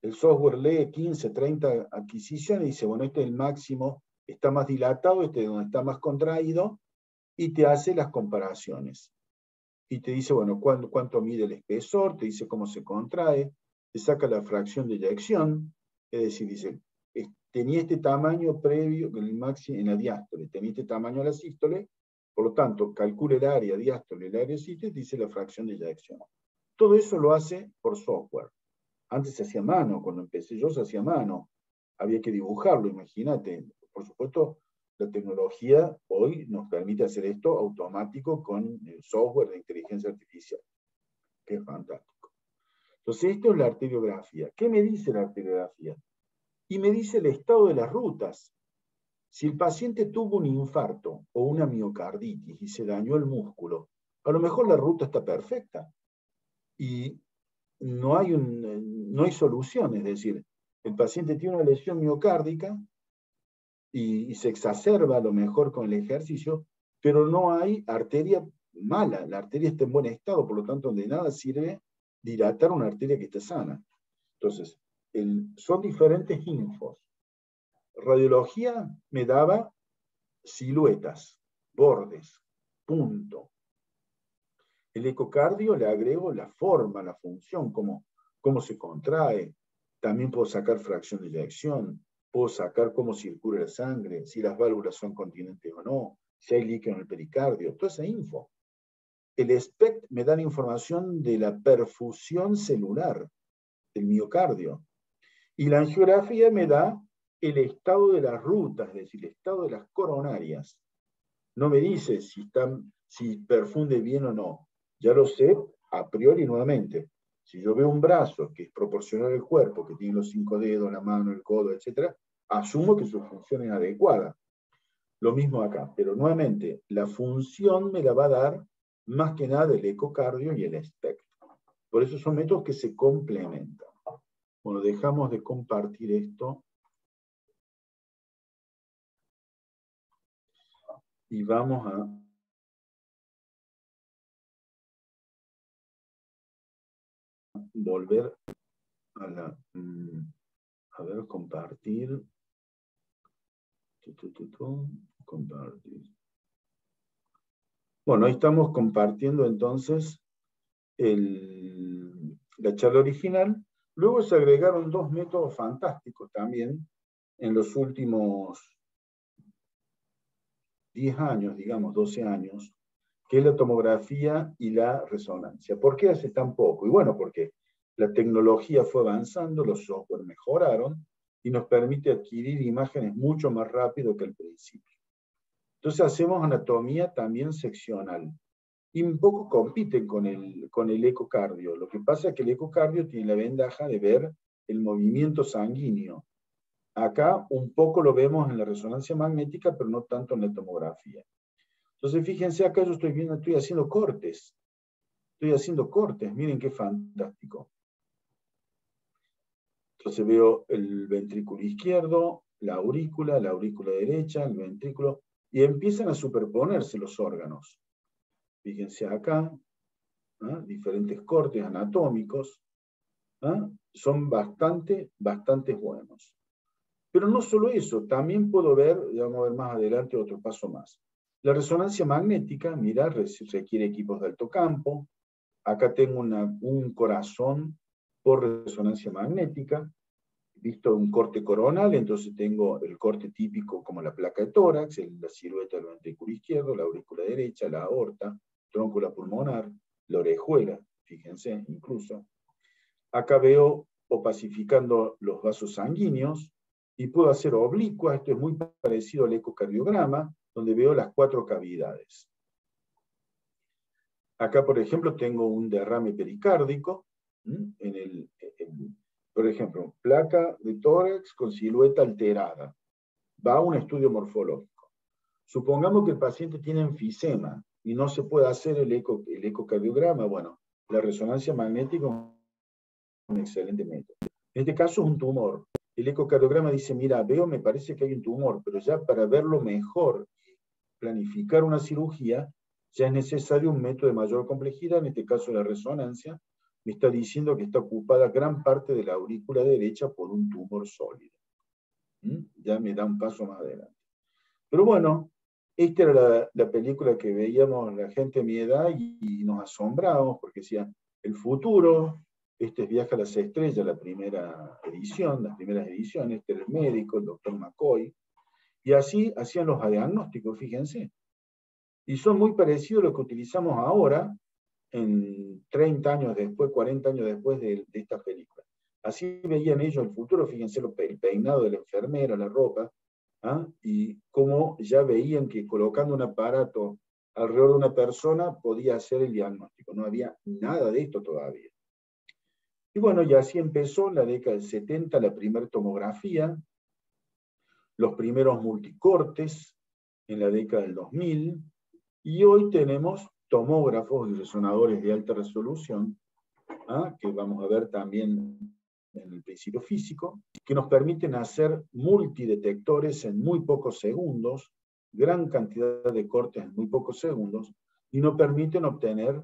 El software lee 15, 30 adquisiciones y dice, bueno, este es el máximo, está más dilatado, este es donde está más contraído, y te hace las comparaciones. Y te dice, bueno, cuánto mide el espesor, te dice cómo se contrae, te saca la fracción de eyección, es decir, dice, tenía este tamaño previo en el máximo en la diástole, tenía este tamaño en la sístole, por lo tanto, calcula el área diástole, el área sístole, te dice la fracción de eyección. Todo eso lo hace por software. Antes se hacía a mano, cuando empecé yo se hacía a mano, había que dibujarlo, imagínate. Por supuesto, la tecnología hoy nos permite hacer esto automático con el software de inteligencia artificial, que es fantástico. Entonces, esto es la arteriografía. ¿Qué me dice la arteriografía? Y me dice el estado de las rutas. Si el paciente tuvo un infarto o una miocarditis y se dañó el músculo, a lo mejor la ruta está perfecta y no hay solución. Es decir, el paciente tiene una lesión miocárdica y se exacerba a lo mejor con el ejercicio, pero no hay arteria mala, la arteria está en buen estado, por lo tanto de nada sirve dilatar una arteria que está sana. Entonces, son diferentes infos. Radiología me daba siluetas, bordes, punto. El ecocardio le agrego la forma, la función, cómo se contrae. También puedo sacar fracción de eyección, puedo sacar cómo circula la sangre, si las válvulas son continentes o no, si hay líquido en el pericardio, toda esa info. El SPECT me da la información de la perfusión celular del miocardio. Y la angiografía me da el estado de las rutas, es decir, el estado de las coronarias. No me dice si perfunde bien o no. Ya lo sé a priori nuevamente. Si yo veo un brazo que es proporcional al cuerpo, que tiene los 5 dedos, la mano, el codo, etc., asumo que su función es adecuada. Lo mismo acá, pero nuevamente, la función me la va a dar más que nada el ecocardio y el SPECT. Por eso son métodos que se complementan. Bueno, dejamos de compartir esto. Y vamos a volver a ver, compartir. Compartir. Bueno, ahí estamos compartiendo entonces la charla original. Luego se agregaron 2 métodos fantásticos también en los últimos 10 años, digamos, 12 años, que es la tomografía y la resonancia. ¿Por qué hace tan poco? Y bueno, porque la tecnología fue avanzando, los software mejoraron, y nos permite adquirir imágenes mucho más rápido que al principio. Entonces hacemos anatomía también seccional. Y un poco compiten con el ecocardio. Lo que pasa es que el ecocardio tiene la ventaja de ver el movimiento sanguíneo. Acá un poco lo vemos en la resonancia magnética, pero no tanto en la tomografía. Entonces fíjense, acá yo estoy haciendo cortes. Estoy haciendo cortes, miren qué fantástico. Entonces veo el ventrículo izquierdo, la aurícula derecha, el ventrículo, y empiezan a superponerse los órganos. Fíjense acá, diferentes cortes anatómicos, son bastante buenos. Pero no solo eso, también puedo ver, vamos a ver más adelante otro paso más. La resonancia magnética, mirá, requiere equipos de alto campo. Acá tengo un corazón por resonancia magnética, visto un corte coronal, entonces tengo el corte típico como la placa de tórax, la silueta del ventrículo izquierdo, la aurícula derecha, la aorta, tróncula pulmonar, la orejuela, fíjense, incluso. Acá veo opacificando los vasos sanguíneos, y puedo hacer oblicua, esto es muy parecido al ecocardiograma, donde veo las 4 cavidades. Acá, por ejemplo, tengo un derrame pericárdico, por ejemplo, placa de tórax con silueta alterada. Va a un estudio morfológico. Supongamos que el paciente tiene enfisema, y no se puede hacer el ecocardiograma. Bueno, la resonancia magnética es un excelente método. En este caso es un tumor. El ecocardiograma dice, mira, me parece que hay un tumor, pero ya para verlo mejor, planificar una cirugía, ya es necesario un método de mayor complejidad, en este caso la resonancia, me está diciendo que está ocupada gran parte de la aurícula derecha por un tumor sólido. Ya me da un paso más adelante. Pero bueno, esta era la película que veíamos la gente de mi edad y nos asombramos porque decía, el futuro, este es Viaje a las Estrellas, la primera edición, las primeras ediciones, este era el médico, el doctor McCoy, y así hacían los diagnósticos, fíjense. Y son muy parecidos a lo que utilizamos ahora, en 30 años después, 40 años después de esta película. Así veían ellos el futuro, fíjense el peinado de la enfermera, la ropa, y cómo ya veían que colocando un aparato alrededor de una persona podía hacer el diagnóstico. No había nada de esto todavía. Y bueno, y así empezó en la década del 70 la primera tomografía, los primeros multicortes en la década del 2000, y hoy tenemos tomógrafos y resonadores de alta resolución, que vamos a ver también en el principio físico, que nos permiten hacer multidetectores en muy pocos segundos, gran cantidad de cortes en muy pocos segundos, y nos permiten obtener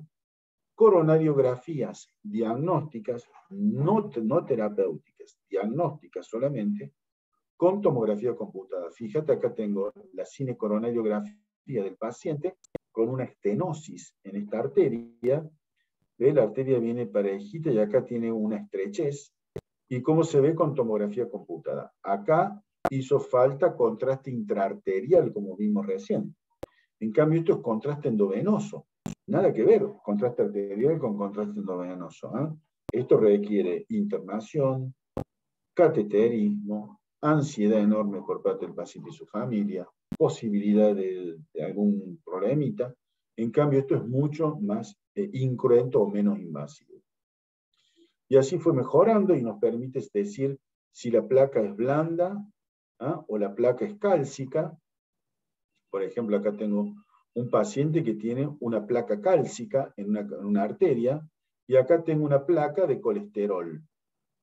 coronariografías diagnósticas, no terapéuticas, diagnósticas solamente, con tomografía computada. Fíjate, acá tengo la cinecoronariografía del paciente con una estenosis en esta arteria. ¿Ve? La arteria viene parejita y acá tiene una estrechez. ¿Y cómo se ve con tomografía computada? Acá hizo falta contraste intraarterial, como vimos recién. En cambio, esto es contraste endovenoso. Nada que ver, contraste arterial con contraste endovenoso. Esto requiere internación, cateterismo, ansiedad enorme por parte del paciente y su familia, posibilidad de algún problemita. En cambio, esto es mucho más incruento o menos invasivo. Y así fue mejorando y nos permite decir si la placa es blanda o la placa es cálcica. Por ejemplo, acá tengo un paciente que tiene una placa cálcica en una arteria y acá tengo una placa de colesterol.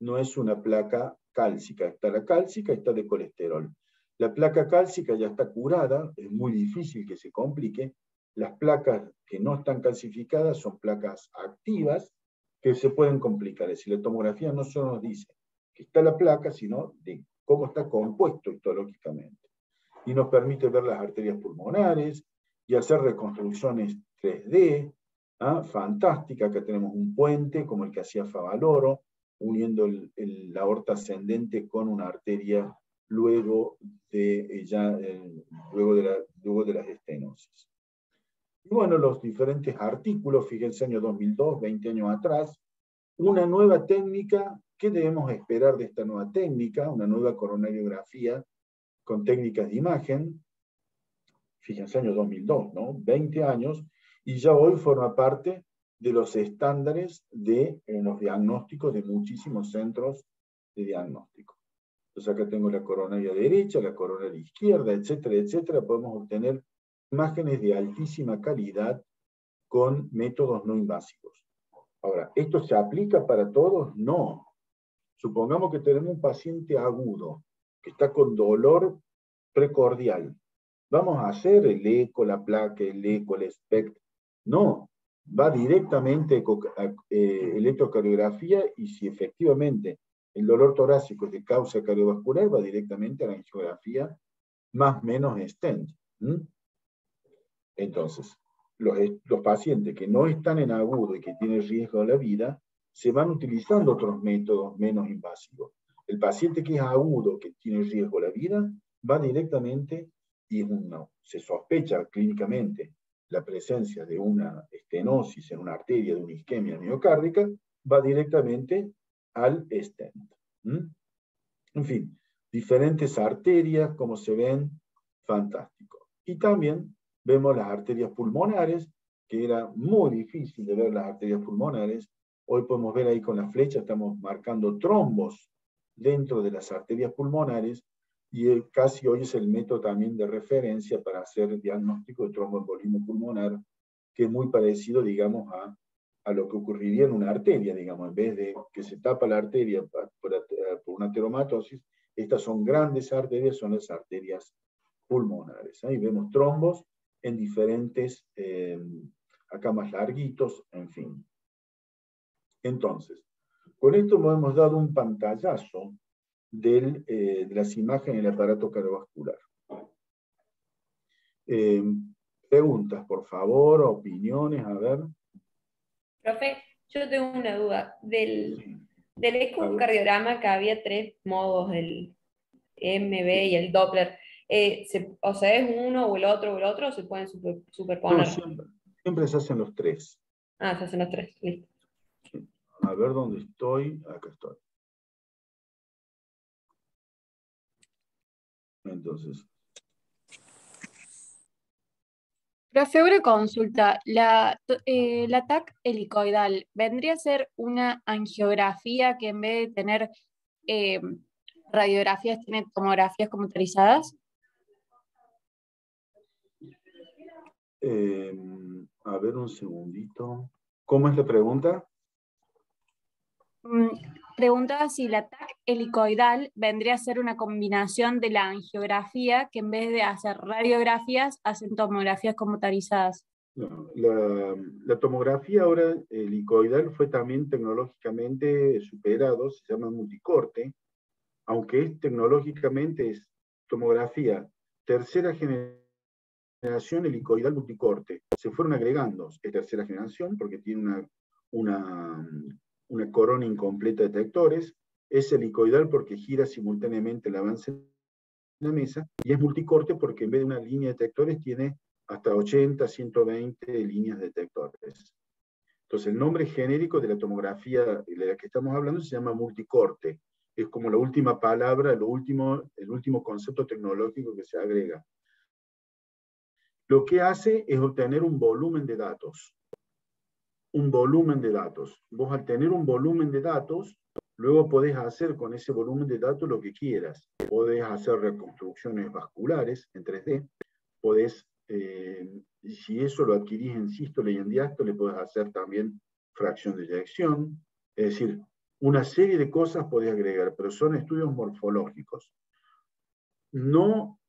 No es una placa cálcica, está la cálcica y está de colesterol. La placa cálcica ya está curada, es muy difícil que se complique. Las placas que no están calcificadas son placas activas que se pueden complicar. Es decir, la tomografía no solo nos dice que está la placa, sino de cómo está compuesto histológicamente. Y nos permite ver las arterias pulmonares y hacer reconstrucciones 3D, fantástica. Acá tenemos un puente como el que hacía Favaloro, uniendo la aorta ascendente con una arteria luego de las estenosis. Y bueno, los diferentes artículos, fíjense, año 2002, 20 años atrás, una nueva técnica. ¿Qué debemos esperar de esta nueva técnica? Una nueva coronariografía con técnicas de imagen. Fíjense, año 2002, ¿no? 20 años, y ya hoy forma parte de los estándares de los diagnósticos de muchísimos centros de diagnóstico. Entonces acá tengo la coronaria derecha, la coronaria izquierda, etcétera, etcétera. Podemos obtener imágenes de altísima calidad con métodos no invasivos. Ahora, ¿esto se aplica para todos? No. Supongamos que tenemos un paciente agudo, que está con dolor precordial. ¿Vamos a hacer el eco, la placa, el eco, el SPECT? No. Va directamente a electrocardiografía y si efectivamente el dolor torácico es de causa cardiovascular, va directamente a la angiografía más menos stent. Entonces, los pacientes que no están en agudo y que tienen riesgo de la vida, se van utilizando otros métodos menos invasivos. El paciente que es agudo, que tiene riesgo de la vida, va directamente y se sospecha clínicamente la presencia de una estenosis en una arteria, de una isquemia miocárdica, va directamente al stent. En fin, diferentes arterias, como se ven, fantástico. Y también vemos las arterias pulmonares, que era muy difícil de ver las arterias pulmonares. Hoy podemos ver ahí con la flecha, estamos marcando trombos dentro de las arterias pulmonares, y casi hoy es el método también de referencia para hacer diagnóstico de tromboembolismo pulmonar que es muy parecido, digamos, a lo que ocurriría en una arteria, digamos, en vez de que se tapa la arteria por una ateromatosis, estas son grandes arterias, son las arterias pulmonares. Ahí vemos trombos en diferentes, acá más larguitos, en fin. Entonces, con esto hemos dado un pantallazo de las imágenes del aparato cardiovascular. Preguntas, por favor, opiniones, a ver. Profe, yo tengo una duda. Del A ver. ecocardiograma que había 3 modos, el MB y el Doppler. O sea, ¿es uno o el otro o se pueden superponer? No, siempre se hacen los 3. Ah, se hacen los 3, listo. A ver dónde estoy. Acá estoy. Entonces. Profe, una consulta. La TAC helicoidal, ¿vendría a ser una angiografía que en vez de tener radiografías, tiene tomografías computarizadas? A ver un segundito. ¿Cómo es la pregunta? Preguntaba si la TAC helicoidal vendría a ser una combinación de la angiografía que en vez de hacer radiografías, hacen tomografías computarizadas. No, la tomografía ahora helicoidal fue también tecnológicamente superado, se llama multicorte, aunque tecnológicamente es tomografía tercera generación helicoidal multicorte. Se fueron agregando, es tercera generación porque tiene una corona incompleta de detectores, es helicoidal porque gira simultáneamente el avance de la mesa, y es multicorte porque en vez de una línea de detectores tiene hasta 80, 120 líneas de detectores. Entonces el nombre genérico de la tomografía de la que estamos hablando se llama multicorte. Es como la última palabra, el último concepto tecnológico que se agrega. Lo que hace es obtener un volumen de datos. Un volumen de datos. Vos al tener un volumen de datos, luego podés hacer con ese volumen de datos lo que quieras. Podés hacer reconstrucciones vasculares en 3D, podés, si eso lo adquirís en sístole y en diástole, podés hacer también fracción de eyección. Es decir, una serie de cosas podés agregar, pero son estudios morfológicos. No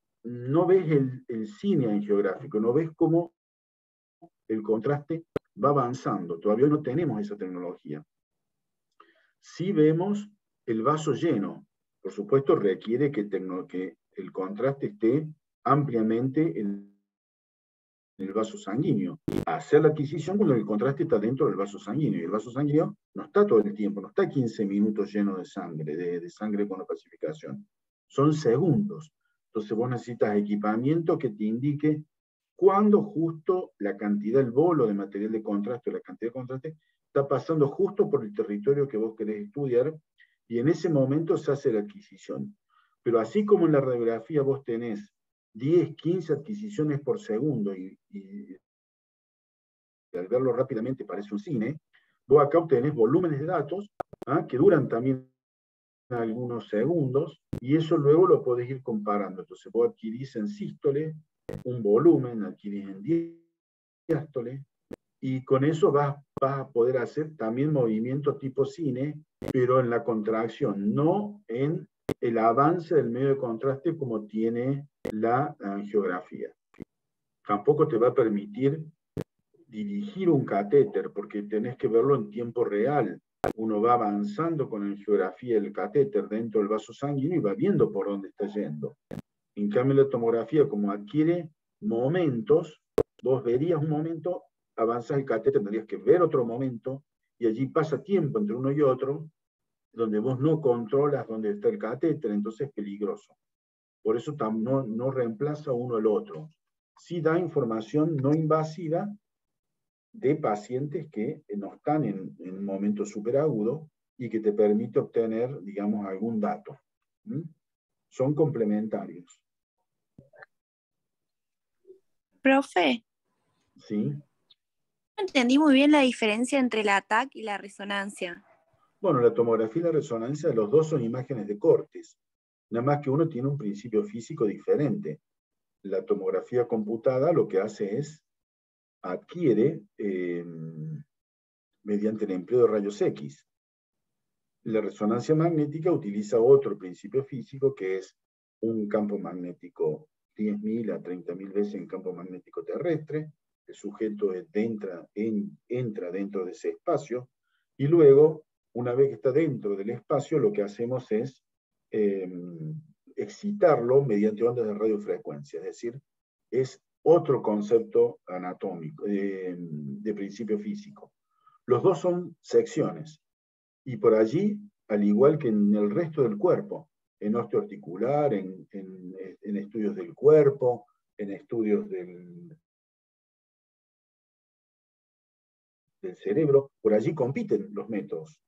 ves el cine angiográfico, no ves cómo el contraste va avanzando. Todavía no tenemos esa tecnología. Sí vemos el vaso lleno. Por supuesto, requiere que el contraste esté ampliamente en el vaso sanguíneo. Hacer la adquisición cuando el contraste está dentro del vaso sanguíneo. Y el vaso sanguíneo no está todo el tiempo, no está 15 minutos lleno de sangre, de sangre con opacificación. Son segundos. Entonces vos necesitas equipamiento que te indique cuando justo la cantidad, el bolo de material de contraste, la cantidad de contraste, está pasando justo por el territorio que vos querés estudiar, y en ese momento se hace la adquisición. Pero así como en la radiografía vos tenés 10, 15 adquisiciones por segundo, y al verlo rápidamente parece un cine, vos acá obtenés volúmenes de datos que duran también algunos segundos, y eso luego lo podés ir comparando. Entonces vos adquirís en sístole un volumen, adquirís en diástole, y con eso vas a poder hacer también movimiento tipo cine, pero en la contracción, no en el avance del medio de contraste como tiene la angiografía. Tampoco te va a permitir dirigir un catéter, porque tenés que verlo en tiempo real. Uno va avanzando con la angiografía del catéter dentro del vaso sanguíneo y va viendo por dónde está yendo. En cambio, la tomografía, como adquiere momentos, vos verías un momento, avanzás el catéter, tendrías que ver otro momento, y allí pasa tiempo entre uno y otro, donde vos no controlas dónde está el catéter, entonces es peligroso. Por eso no reemplaza uno al otro. Sí da información no invasiva de pacientes que no están en un momento superagudo y que te permite obtener, digamos, algún dato. Son complementarios. Profe, ¿Sí? no entendí muy bien la diferencia entre la TAC y la resonancia. Bueno, la tomografía y la resonancia, los dos son imágenes de cortes, nada más que uno tiene un principio físico diferente. La tomografía computada lo que hace es adquiere mediante el empleo de rayos X. La resonancia magnética utiliza otro principio físico que es un campo magnético 10.000 a 30.000 veces en campo magnético terrestre. El sujeto entra dentro de ese espacio y luego, una vez que está dentro del espacio, lo que hacemos es excitarlo mediante ondas de radiofrecuencia, es decir, es otro concepto anatómico, de principio físico. Los dos son secciones, y por allí, al igual que en el resto del cuerpo, en osteoarticular, en estudios del cuerpo, en estudios del cerebro, por allí compiten los métodos.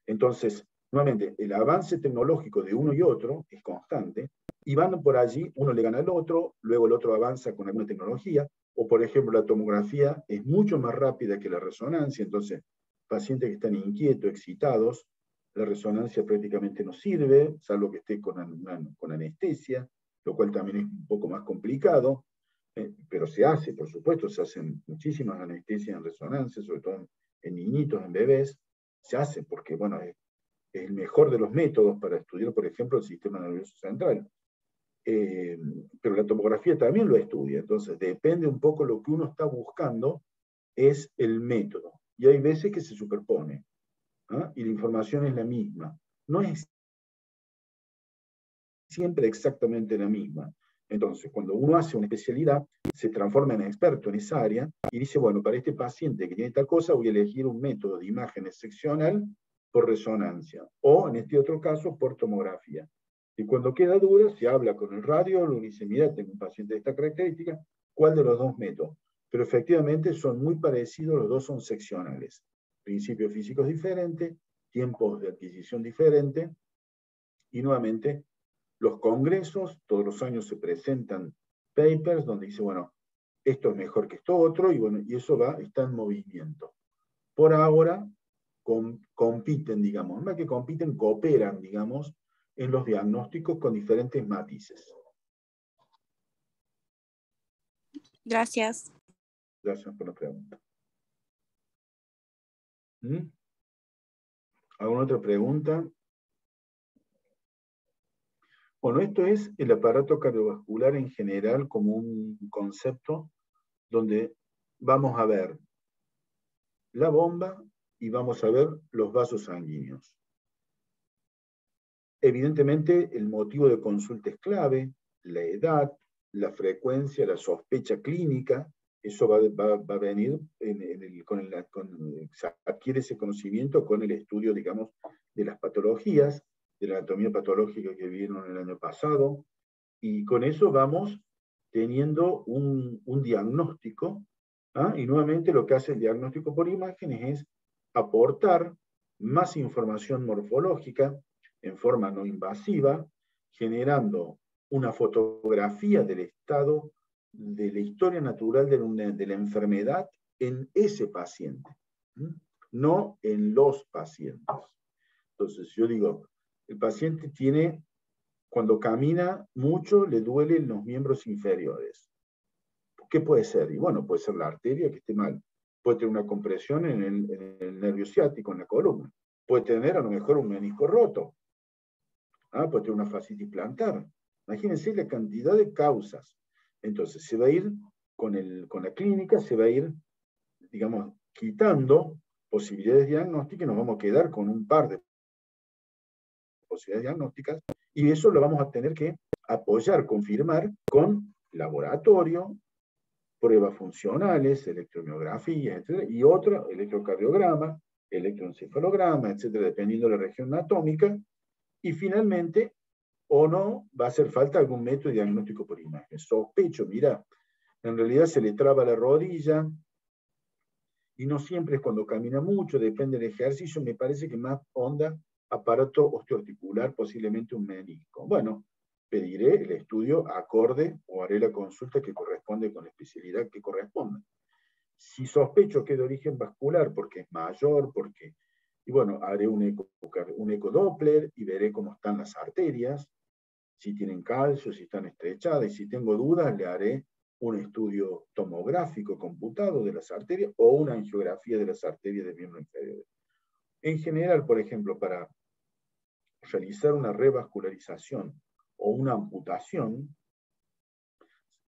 Entonces, nuevamente, el avance tecnológico de uno y otro es constante, y van por allí, uno le gana al otro, luego el otro avanza con alguna tecnología, o por ejemplo la tomografía es mucho más rápida que la resonancia, entonces pacientes que están inquietos, excitados, la resonancia prácticamente no sirve, salvo que esté con anestesia, lo cual también es un poco más complicado, pero se hace, por supuesto, se hacen muchísimas anestesias en resonancia, sobre todo en niñitos, en bebés, se hace porque, bueno, es el mejor de los métodos para estudiar, por ejemplo, el sistema nervioso central. Pero la tomografía también lo estudia, entonces depende un poco lo que uno está buscando, es el método. Y hay veces que se superpone, ¿ah? Y la información es la misma. No es siempre exactamente la misma. Entonces, cuando uno hace una especialidad, se transforma en experto en esa área y dice, bueno, para este paciente que tiene tal cosa, voy a elegir un método de imagen seccional por resonancia, o en este otro caso, por tomografía. Y cuando queda duda, se habla con el radiólogo y dice, mira, tengo un paciente de esta característica, ¿cuál de los dos métodos? Pero efectivamente son muy parecidos, los dos son seccionales. Principios físicos diferentes, tiempos de adquisición diferentes, y nuevamente, los congresos, todos los años se presentan papers donde dice, bueno, esto es mejor que esto otro, y bueno, y eso está en movimiento. Por ahora, compiten, digamos, más que compiten, cooperan, digamos, en los diagnósticos con diferentes matices. Gracias. Gracias por la pregunta. ¿Alguna otra pregunta? Bueno, esto es el aparato cardiovascular en general como un concepto donde vamos a ver la bomba y vamos a ver los vasos sanguíneos. Evidentemente, el motivo de consulta es clave, la edad, la frecuencia, la sospecha clínica, eso va a venir, se adquiere ese conocimiento con el estudio, digamos, de las patologías, de la anatomía patológica que vieron el año pasado, y con eso vamos teniendo un diagnóstico, ¿ah? Y nuevamente lo que hace el diagnóstico por imágenes es aportar más información morfológica en forma no invasiva, generando una fotografía del estado de la historia natural de la enfermedad en ese paciente, no en los pacientes. Entonces yo digo, el paciente tiene, cuando camina mucho, le duelen los miembros inferiores. ¿Qué puede ser? Y bueno, puede ser la arteria que esté mal, puede tener una compresión en el nervio ciático, en la columna, puede tener a lo mejor un menisco roto, puede tener una fascitis plantar. Imagínense la cantidad de causas. Entonces se va a ir, con la clínica, se va a ir, digamos, quitando posibilidades diagnósticas y nos vamos a quedar con un par de posibilidades diagnósticas, y eso lo vamos a tener que apoyar, confirmar con laboratorio, pruebas funcionales, electromiografía, etc., y otro, electrocardiograma, electroencefalograma, etc., dependiendo de la región anatómica, y finalmente, o no, va a hacer falta algún método de diagnóstico por imagen. Sospecho, mira, en realidad se le traba la rodilla, y no siempre es cuando camina mucho, depende del ejercicio, me parece que más onda aparato osteoarticular, posiblemente un menisco. Bueno, pediré el estudio acorde o haré la consulta que corresponde con la especialidad que corresponda. Si sospecho que es de origen vascular, porque es mayor, y bueno, haré un ecodoppler y veré cómo están las arterias, si tienen calcio, si están estrechadas, y si tengo dudas, le haré un estudio tomográfico computado de las arterias o una angiografía de las arterias del miembro inferior. En general, por ejemplo, para realizar una revascularización o una amputación,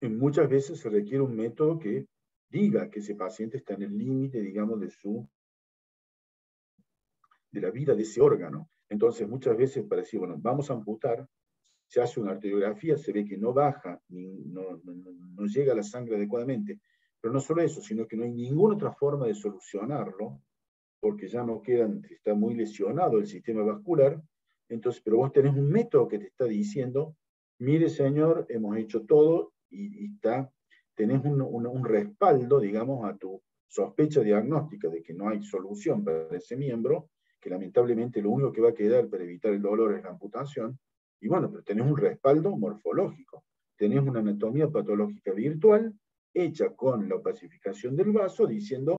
muchas veces se requiere un método que diga que ese paciente está en el límite, digamos, de la vida de ese órgano. Entonces, muchas veces para decir, bueno, vamos a amputar, se hace una arteriografía, se ve que no baja, no llega la sangre adecuadamente. Pero no solo eso, sino que no hay ninguna otra forma de solucionarlo, porque ya no quedan, está muy lesionado el sistema vascular. Entonces, pero vos tenés un método que te está diciendo, mire señor, hemos hecho todo, y tenés un respaldo, digamos, a tu sospecha diagnóstica de que no hay solución para ese miembro, que lamentablemente lo único que va a quedar para evitar el dolor es la amputación. Y bueno, pero tenés un respaldo morfológico, tenés una anatomía patológica virtual hecha con la opacificación del vaso, diciendo